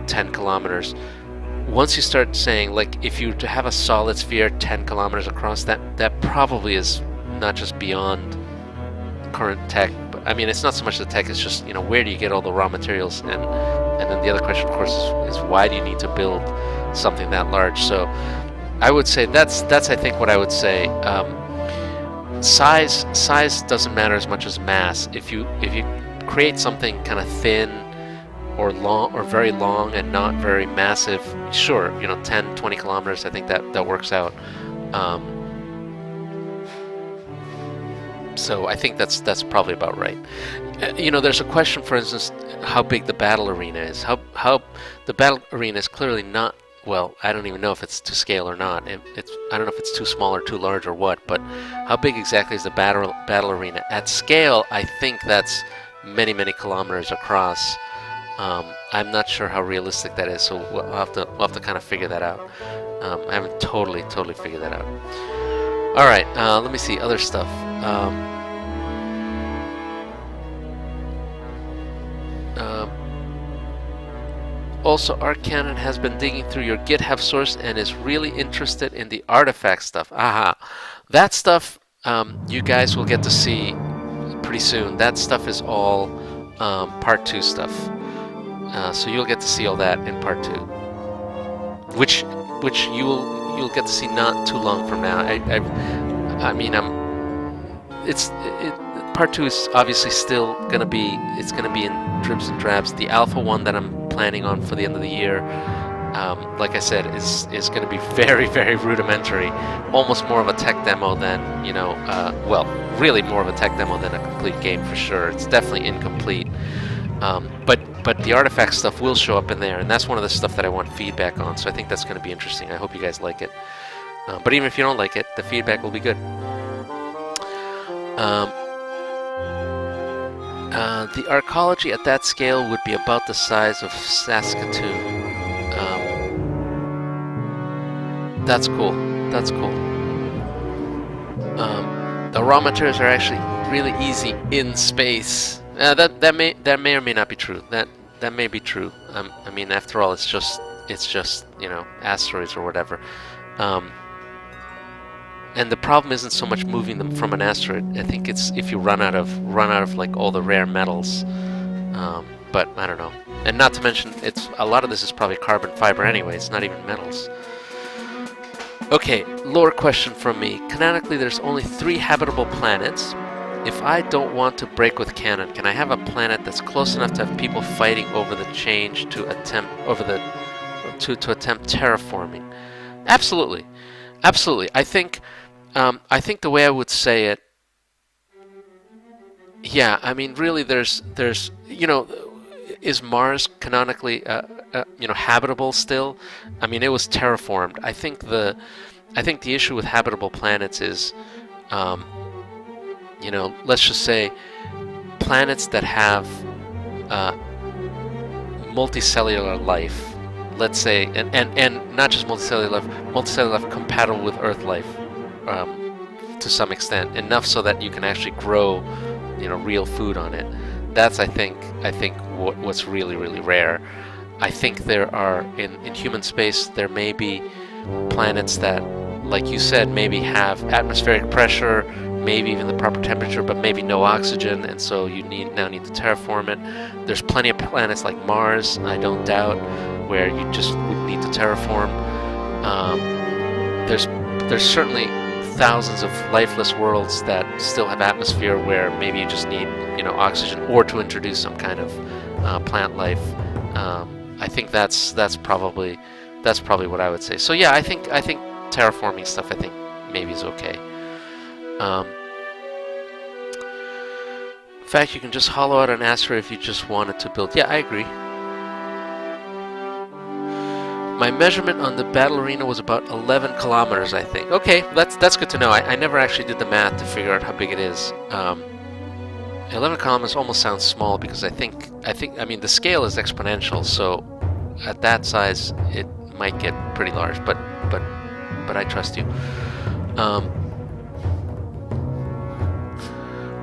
10 kilometers. Once you start saying, like, if you have a solid sphere 10 kilometers across, that probably is not just beyond current tech. But I mean, it's not so much the tech, it's just, where do you get all the raw materials? And then the other question, of course, is why do you need to build something that large? So I would say that's I think what I would say. Size doesn't matter as much as mass. If you create something kind of thin or long, or very long and not very massive, sure, 10, 20 kilometers, I think that works out. So I think that's probably about right. There's a question, for instance, how big the battle arena is. How the battle arena is clearly not, well, I don't even know if it's to scale or not. I don't know if it's too small or too large or what, but how big exactly is the battle arena? At scale, I think that's many, many kilometers across. I'm not sure how realistic that is, so we'll have to kind of figure that out. I haven't totally figured that out. All right, let me see other stuff. Also, Arcanon has been digging through your GitHub source and is really interested in the artifact stuff. Aha, that stuff you guys will get to see pretty soon. That stuff is all part 2 stuff. So you'll get to see all that in part 2, which you'll get to see not too long from now. Part 2 is obviously still gonna be in dribs and drabs. The alpha one that I'm planning on for the end of the year, like I said, is going to be very, very rudimentary, almost more of a tech demo than, really more of a tech demo than a complete game for sure. It's definitely incomplete, but the artifact stuff will show up in there, and that's one of the stuff that I want feedback on, so I think that's going to be interesting. I hope you guys like it. But even if you don't like it, the feedback will be good. The arcology at that scale would be about the size of Saskatoon. That's cool. That's cool. The raw materials are actually really easy in space. That may or may not be true. That may be true. I mean, after all, it's just asteroids or whatever. And the problem isn't so much moving them from an asteroid. I think it's if you run out of like all the rare metals. But I don't know. And not to mention, a lot of this is probably carbon fiber anyway. It's not even metals. Okay, lore question from me. Canonically, there's only 3 habitable planets. If I don't want to break with canon, can I have a planet that's close enough to have people fighting over the change to attempt terraforming? Absolutely, absolutely. I think the way I would say it, yeah, I mean, really, there's is Mars canonically, habitable still? I mean, it was terraformed. I think the issue with habitable planets is, let's just say, planets that have multicellular life. Let's say, and not just multicellular life compatible with Earth life. To some extent, enough so that you can actually grow, real food on it. That's I think what's really, really rare. I think there are in human space there may be planets that, like you said, maybe have atmospheric pressure, maybe even the proper temperature, but maybe no oxygen, and so you now need to terraform it. There's plenty of planets like Mars, I don't doubt, where you just would need to terraform. There's certainly thousands of lifeless worlds that still have atmosphere where maybe you just need oxygen or to introduce some kind of plant life. I think that's probably what I would say. So yeah, I think terraforming stuff I think maybe is okay. In fact, you can just hollow out an asteroid if you just wanted to build. Yeah, I agree. My measurement on the battle arena was about 11 kilometers, I think. Okay, that's good to know. I never actually did the math to figure out how big it is. 11 kilometers almost sounds small because I mean the scale is exponential, so at that size it might get pretty large. But I trust you.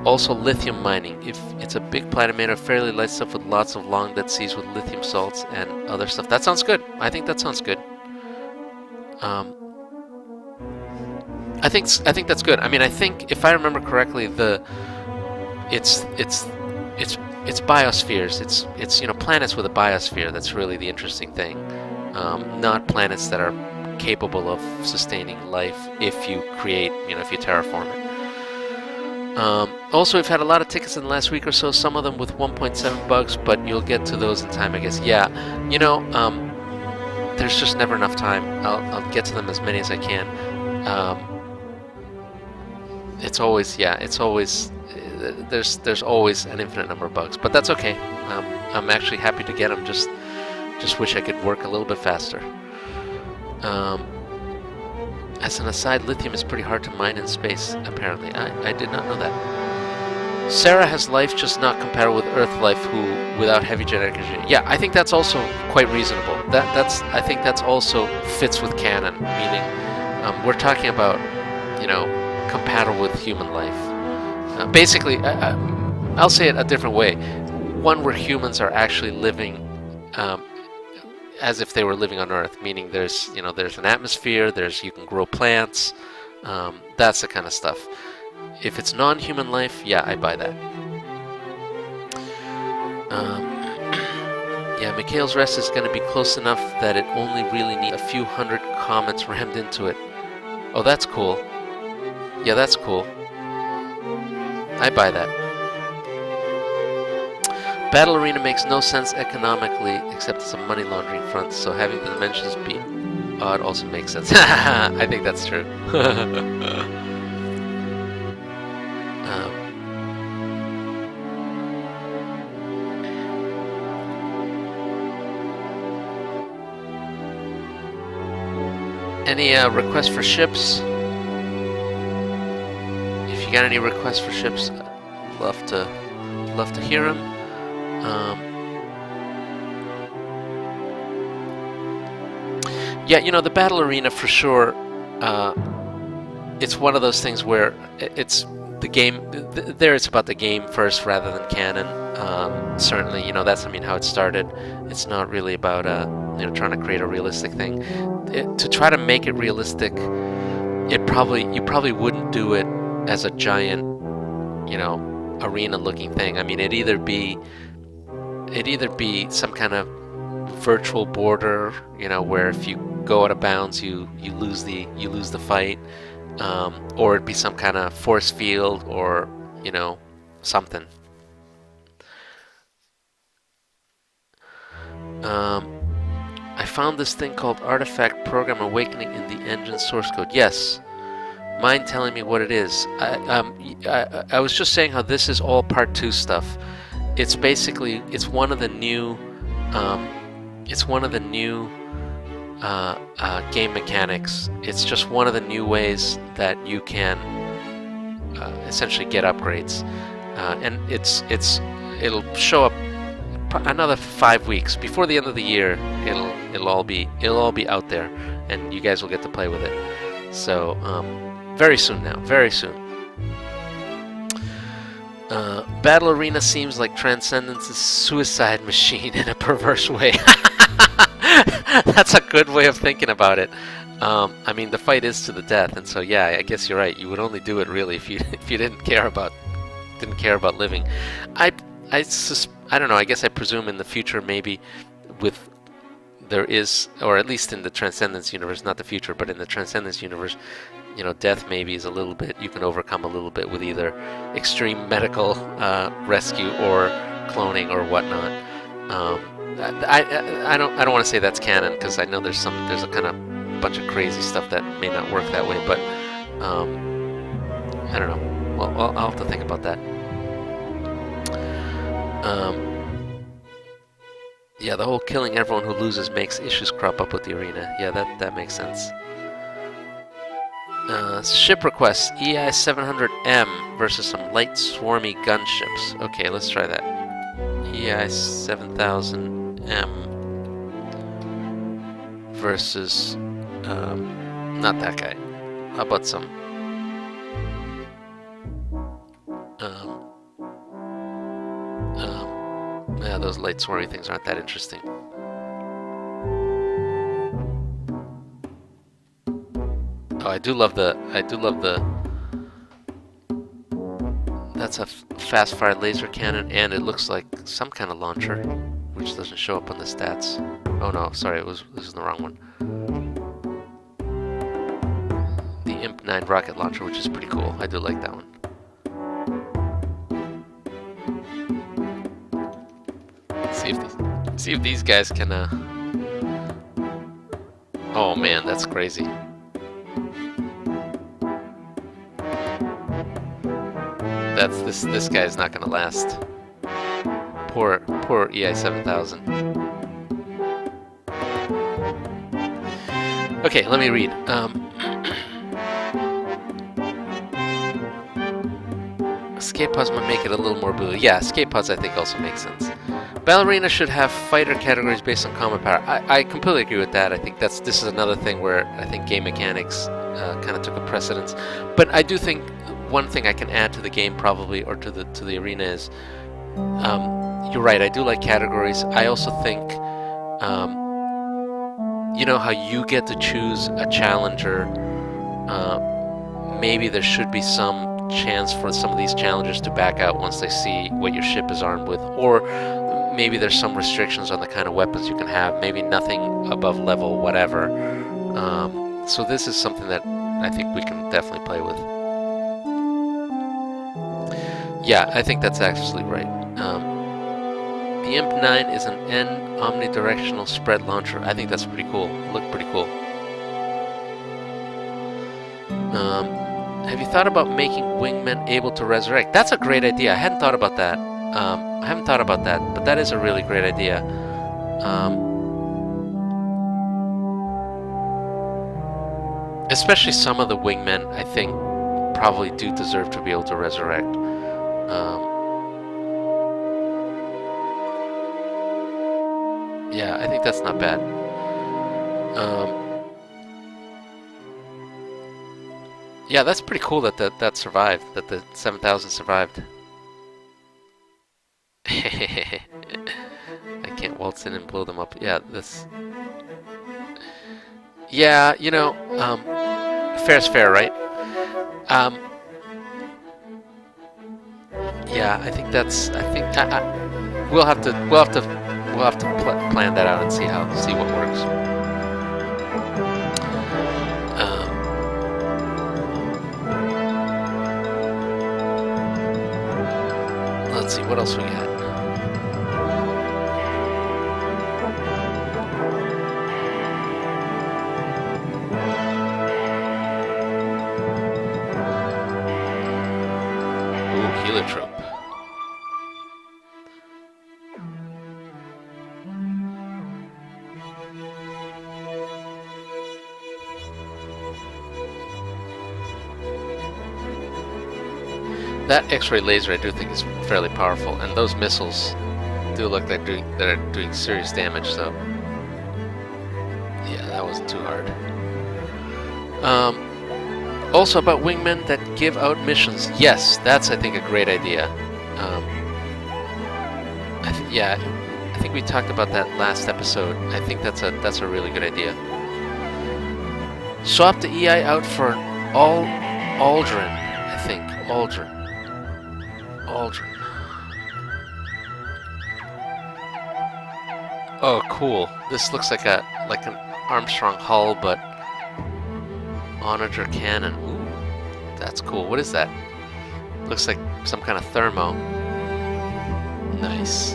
Also, lithium mining. If it's a big planet made of fairly light stuff with lots of long dead seas with lithium salts and other stuff, that sounds good. I think that sounds good. I think that's good. I mean, I think if I remember correctly, it's biospheres. It's planets with a biosphere. That's really the interesting thing. Not planets that are capable of sustaining life if you terraform it. Also, we've had a lot of tickets in the last week or so, some of them with 1.7 bugs, but you'll get to those in time, I guess. Yeah, there's just never enough time. I'll get to them as many as I can. There's always an infinite number of bugs, but that's okay. I'm actually happy to get them, just wish I could work a little bit faster. As an aside, lithium is pretty hard to mine in space, apparently. I did not know that. Sarah has life just not compatible with Earth life who without heavy genetic engineering. Yeah, I think that's also quite reasonable. I think that's also fits with canon, meaning we're talking about, you know, compatible with human life. Basically, I'll say it a different way. One where humans are actually living as if they were living on Earth, meaning there's an atmosphere, you can grow plants, that's the kind of stuff. If it's non-human life, yeah, I buy that. Yeah, Mikhail's rest is going to be close enough that it only really needs a few hundred comments rammed into it. Oh, that's cool. Yeah, that's cool. I buy that. Battle Arena makes no sense economically, except it's a money laundering front, so having the dimensions be odd also makes sense. I think that's true. Any requests for ships? If you got any requests for ships, I'd love to hear them. Yeah, you know, the battle arena for sure. It's one of those things where it's the game. There, it's about the game first rather than canon. Certainly, you know, that's how it started. It's not really about trying to create a realistic thing. To try to make it realistic, you probably wouldn't do it as a giant, arena-looking thing. I mean, it'd either be some kind of virtual border, where if you go out of bounds, you lose the fight, or it'd be some kind of force field, or something. I found this thing called Artifact Program Awakening in the engine source code. Yes. Mind telling me what it is? I was just saying how this is all part 2 stuff. It's basically one of the new game mechanics. It's just one of the new ways that you can essentially get upgrades, and it'll show up another 5 weeks before the end of the year. It'll all be out there, and you guys will get to play with it. So very soon now, very soon. Battle Arena seems like Transcendence's suicide machine in a perverse way. That's a good way of thinking about it. I mean, the fight is to the death, and so yeah, I guess you're right. You would only do it really if you didn't care about living. I don't know. I guess I presume in the future maybe there is, or at least in the Transcendence universe, not the future, but in the Transcendence universe, death maybe is a little bit, you can overcome a little bit with either extreme medical rescue or cloning or whatnot. I don't want to say that's canon, because I know there's a kind of bunch of crazy stuff that may not work that way, but I don't know. Well, I'll have to think about that. Yeah, the whole killing everyone who loses makes issues crop up with the arena. Yeah, that makes sense. Ship requests, EI 700M versus some light swarmy gunships. Okay, let's try that. EI 7000M versus not that guy. How about some yeah, those light swarmy things aren't that interesting. Oh, I do love the that's a fast-fired laser cannon, and it looks like some kind of launcher, which doesn't show up on the stats. Oh no, sorry, this is the wrong one. The Imp 9 rocket launcher, which is pretty cool. I do like that one. See if these guys can oh man, that's crazy. This guy's not gonna last. Poor EI 7000. Okay, let me read. Escape pods might make it a little more blue. Yeah, escape pods I think also makes sense. Ballerina should have fighter categories based on combat power. I completely agree with that. I think this is another thing where I think game mechanics kind of took a precedence. But I do think one thing I can add to the game probably, or to the arena is, you're right, I do like categories. I also think, you know how you get to choose a challenger, maybe there should be some chance for some of these challengers to back out once they see what your ship is armed with, or maybe there's some restrictions on the kind of weapons you can have, maybe nothing above level whatever. So this is something that I think we can definitely play with. Yeah, I think that's absolutely right. The Imp9 is an N omnidirectional spread launcher. I think that's pretty cool. Look pretty cool. Have you thought about making wingmen able to resurrect? That's a great idea. I hadn't thought about that. But that is a really great idea. Especially some of the wingmen, I think, probably do deserve to be able to resurrect. Yeah, I think that's not bad. Yeah, that's pretty cool that that survived, that the 7,000 survived. I can't waltz in and blow them up. Yeah, this... Yeah, you know, fair's fair, right? Yeah, I think that's... we'll have to plan that out and see what works. Let's see, what else we got? Ooh, heliotrope. That X-ray laser I do think is fairly powerful, and those missiles do look like they're doing serious damage, so yeah, that wasn't too hard. Also about wingmen that give out missions. Yes, that's I think a great idea. I think we talked about that last episode. I think that's a really good idea. Swap the EI out for an Aldrin, I think. Aldrin. Oh, cool. This looks like an Armstrong hull, but Onager cannon. Ooh, that's cool. What is that? Looks like some kind of thermo. Nice.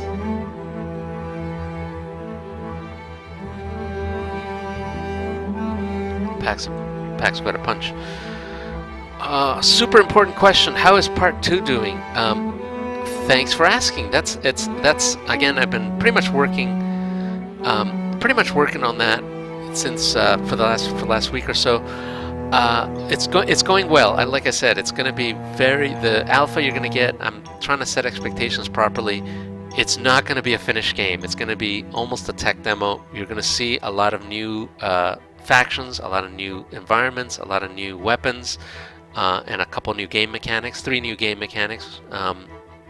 Packs quite a punch. Super important question. How is part 2 doing? Thanks for asking. That's again, I've been pretty much working on that since for the last week or so. It's going well. Like I said, it's going to be the alpha you're going to get. I'm trying to set expectations properly. It's not going to be a finished game. It's going to be almost a tech demo. You're going to see a lot of new factions, a lot of new environments, a lot of new weapons, and a couple new game mechanics. 3 new game mechanics.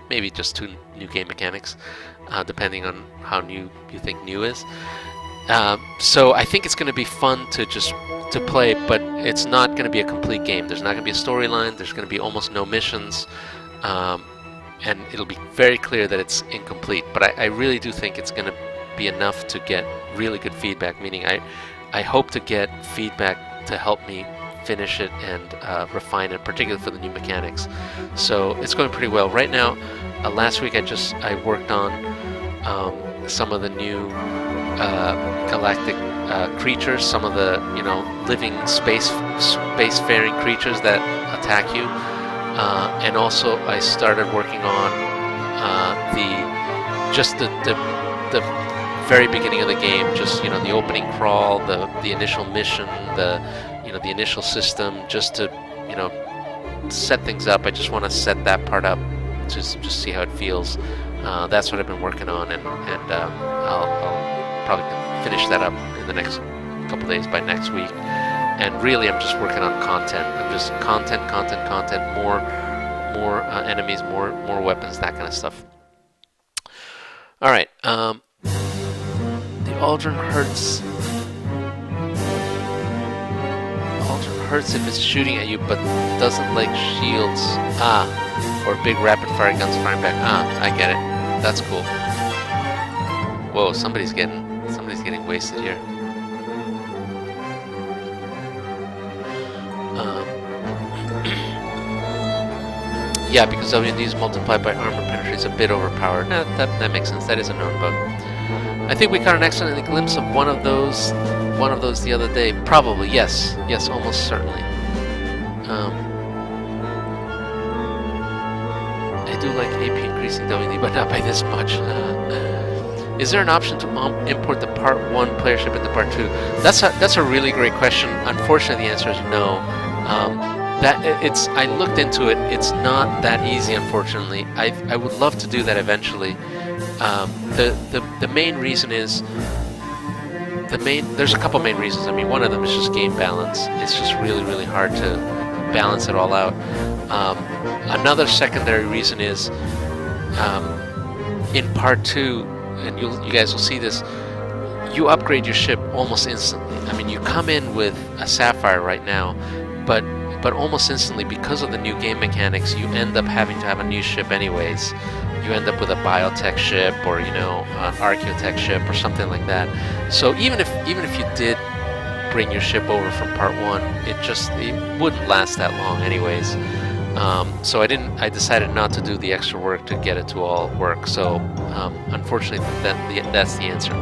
Maybe just 2 new game mechanics, depending on how new you think new is. So I think it's going to be fun to play, but it's not going to be a complete game. There's not going to be a storyline. There's going to be almost no missions, and it'll be very clear that it's incomplete. But I really do think it's going to be enough to get really good feedback, meaning I hope to get feedback to help me finish it and refine it, particularly for the new mechanics. So it's going pretty well right now. Last week I worked on some of the new galactic creatures, some of the living spacefaring creatures that attack you, and also I started working on the very beginning of the game, just the opening crawl, the initial mission, the initial system, just to set things up. I just want to set that part up just see how it feels. That's what I've been working on, and I'll probably finish that up in the next couple days by next week. And really, I'm just working on content. I'm just content, more enemies, more weapons, that kind of stuff. All right. The Aldrin hurts. Aldrin hurts if it's shooting at you, but doesn't like shields. Or big rapid fire guns firing back. I get it. That's cool. Whoa, somebody's getting wasted here. Yeah, because WDs multiplied by armor penetrates a bit overpowered. That makes sense. That is a known bug. I think we caught an excellent glimpse of one of those the other day. Probably, yes, almost certainly. I do like AP increasing WD, but not by this much. Is there an option to import the Part 1 player ship into Part 2? That's a really great question. Unfortunately, the answer is no. I looked into it. It's not that easy, unfortunately. I would love to do that eventually. The main reason is there's a couple main reasons. I mean, one of them is just game balance. It's just really hard to balance it all out. Another secondary reason is in Part 2, and you guys will see this. You upgrade your ship almost instantly. I mean, you come in with a Sapphire right now, but almost instantly, because of the new game mechanics, you end up having to have a new ship anyways. You end up with a biotech ship, or an archaeotech ship, or something like that. So even if you did bring your ship over from Part 1, it wouldn't last that long anyways. So I decided not to do the extra work to get it to all work. So unfortunately, that's the answer.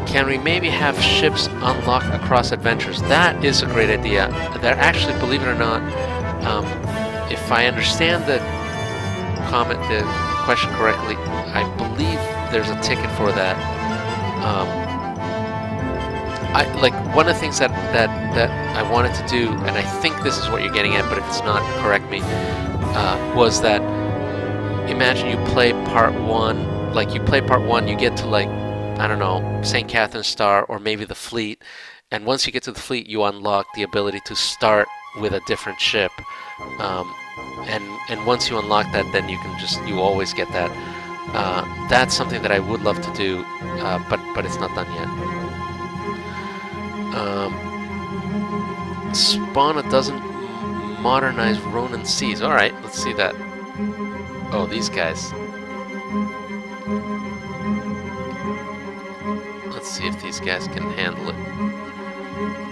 Can we maybe have ships unlock across adventures? That is a great idea. They're actually, believe it or not, if I understand the question correctly, I believe there's a ticket for that. One of the things that I wanted to do, and I think this is what you're getting at, but if it's not, correct me, was that imagine you play Part 1, you get to I don't know, St. Catherine's Star, or maybe the Fleet, and once you get to the Fleet, you unlock the ability to start with a different ship, and once you unlock that, then you always get that. That's something that I would love to do, but it's not done yet. Spawn a dozen modernized Ronin Cs. All right, let's see that. Oh, these guys. Let's see if these guys can handle it.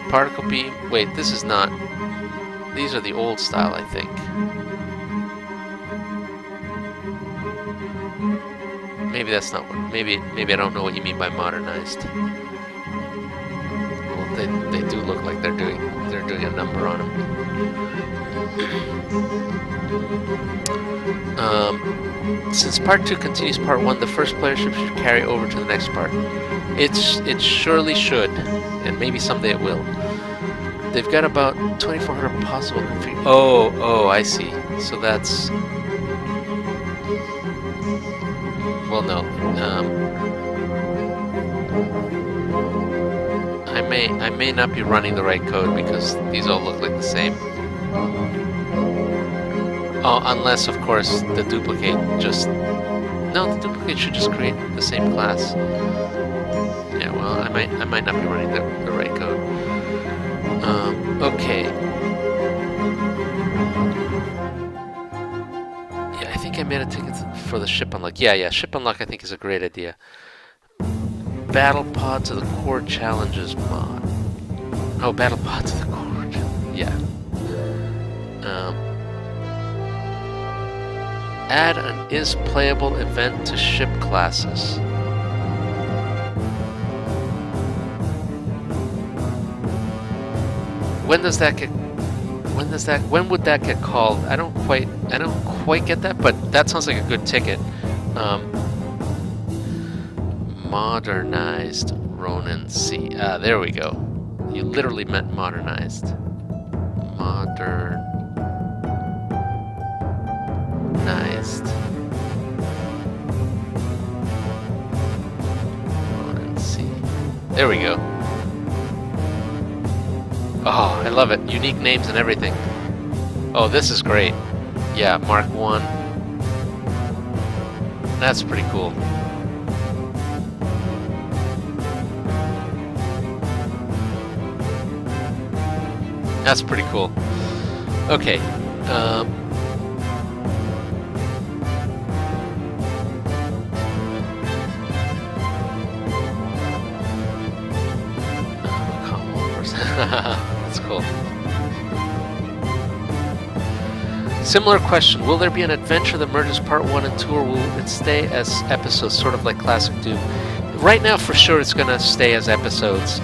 Particle beam. Wait, this is not. These are the old style, I think. Maybe that's not what. Maybe I don't know what you mean by modernized. Well, they do look like they're doing a number on them. Since Part 2 continues Part 1, the first player ship should carry over to the next part. It surely should, and maybe someday it will. They've got about 2,400 possible configurations. Oh, I see. So that's... Well, no. I may not be running the right code because these all look like the same. Oh, unless, of course, the duplicate just... No, the duplicate should just create the same class. Yeah, well, I might not be running the right code. Okay. Yeah, I think I made a ticket for the ship unlock. Yeah, ship unlock I think is a great idea. Battle pod to the core challenges mod. Oh, battle pod to the core. Yeah. Add an is playable event to ship classes. When would that get called? I don't quite get that, but that sounds like a good ticket. Modernized Ronin C. There we go. You literally meant modernized. test. Let's see. There we go. Oh, I love it. Unique names and everything. Oh, this is great. Yeah, Mark 1. That's pretty cool. That's pretty cool. Okay. That's cool. Similar question. Will there be an adventure that merges part 1 and 2, or will it stay as episodes, sort of like Classic Doom? Right now, for sure, it's going to stay as episodes.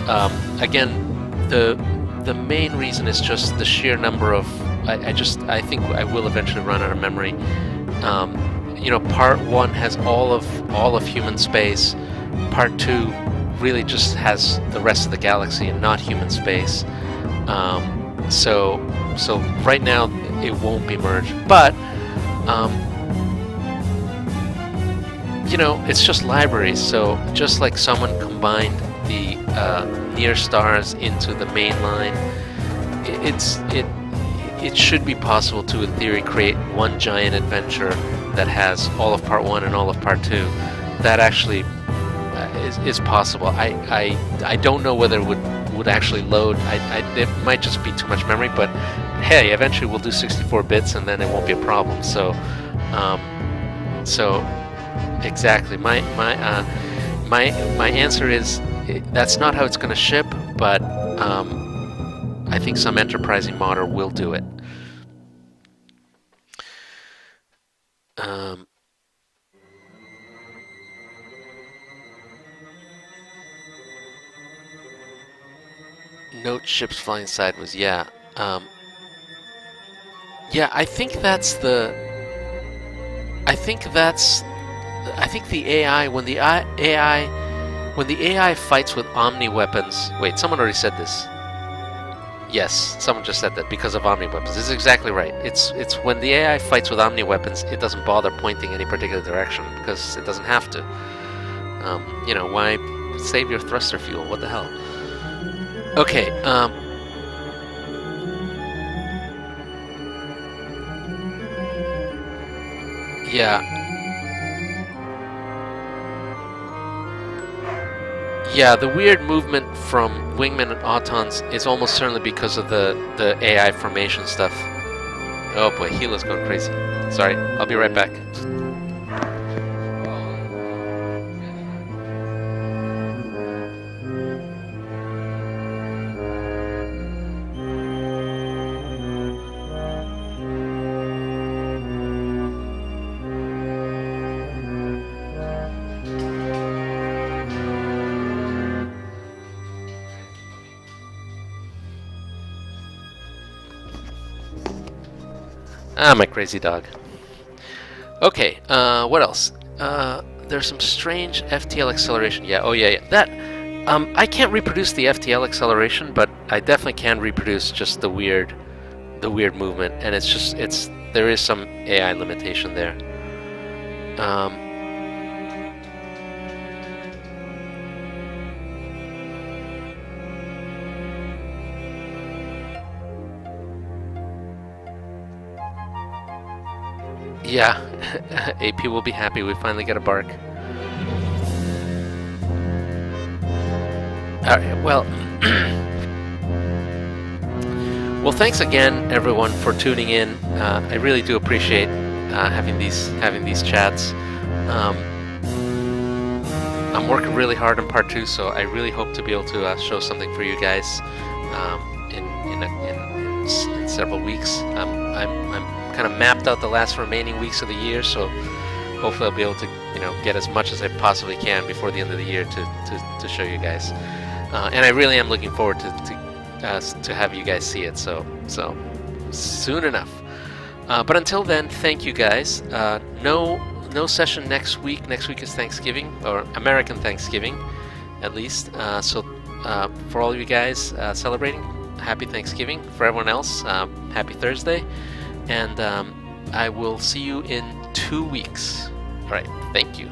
Again, the main reason is just the sheer number of... I think I will eventually run out of memory. You know, part 1 has all of human space. Part 2 really just has the rest of the galaxy and not human space. So right now it won't be merged, but you know, it's just libraries. So just like someone combined the near stars into the main line, it should be possible to, in theory, create one giant adventure that has all of part 1 and all of part 2. That actually is possible. I don't know whether it would actually load. It might just be too much memory, but hey, eventually we'll do 64 bits and then it won't be a problem. So exactly, my answer is that's not how it's going to ship, but I think some enterprising modder will do it. Note ships flying sideways. Yeah. Yeah, I think the AI, when the AI fights with Omni weapons. Wait, someone already said this. Yes, someone just said that because of Omni weapons. This is exactly right. It's when the AI fights with Omni weapons, it doesn't bother pointing any particular direction because it doesn't have to. You know, why save your thruster fuel? What the hell? Okay. Yeah. Yeah, the weird movement from wingmen and autons is almost certainly because of the AI formation stuff. Oh boy, Gila's going crazy. Sorry, I'll be right back. Ah, my crazy dog. Okay, what else? There's some strange FTL acceleration. Yeah, oh yeah. That, I can't reproduce the FTL acceleration, but I definitely can reproduce just the weird movement, and there is some AI limitation there. Yeah, AP will be happy we finally get a bark. Alright, well... well, thanks again, everyone, for tuning in. I really do appreciate having these chats. I'm working really hard on part 2, so I really hope to be able to show something for you guys in several weeks. I'm kind of mapped out the last remaining weeks of the year, so hopefully I'll be able to, you know, get as much as I possibly can before the end of the year to show you guys. And I really am looking forward to have you guys see it. So soon enough. But until then, thank you guys. No session next week. Next week is Thanksgiving, or American Thanksgiving, at least. So for all of you guys celebrating, happy Thanksgiving. For everyone else, happy Thursday. And I will see you in 2 weeks. All right, thank you.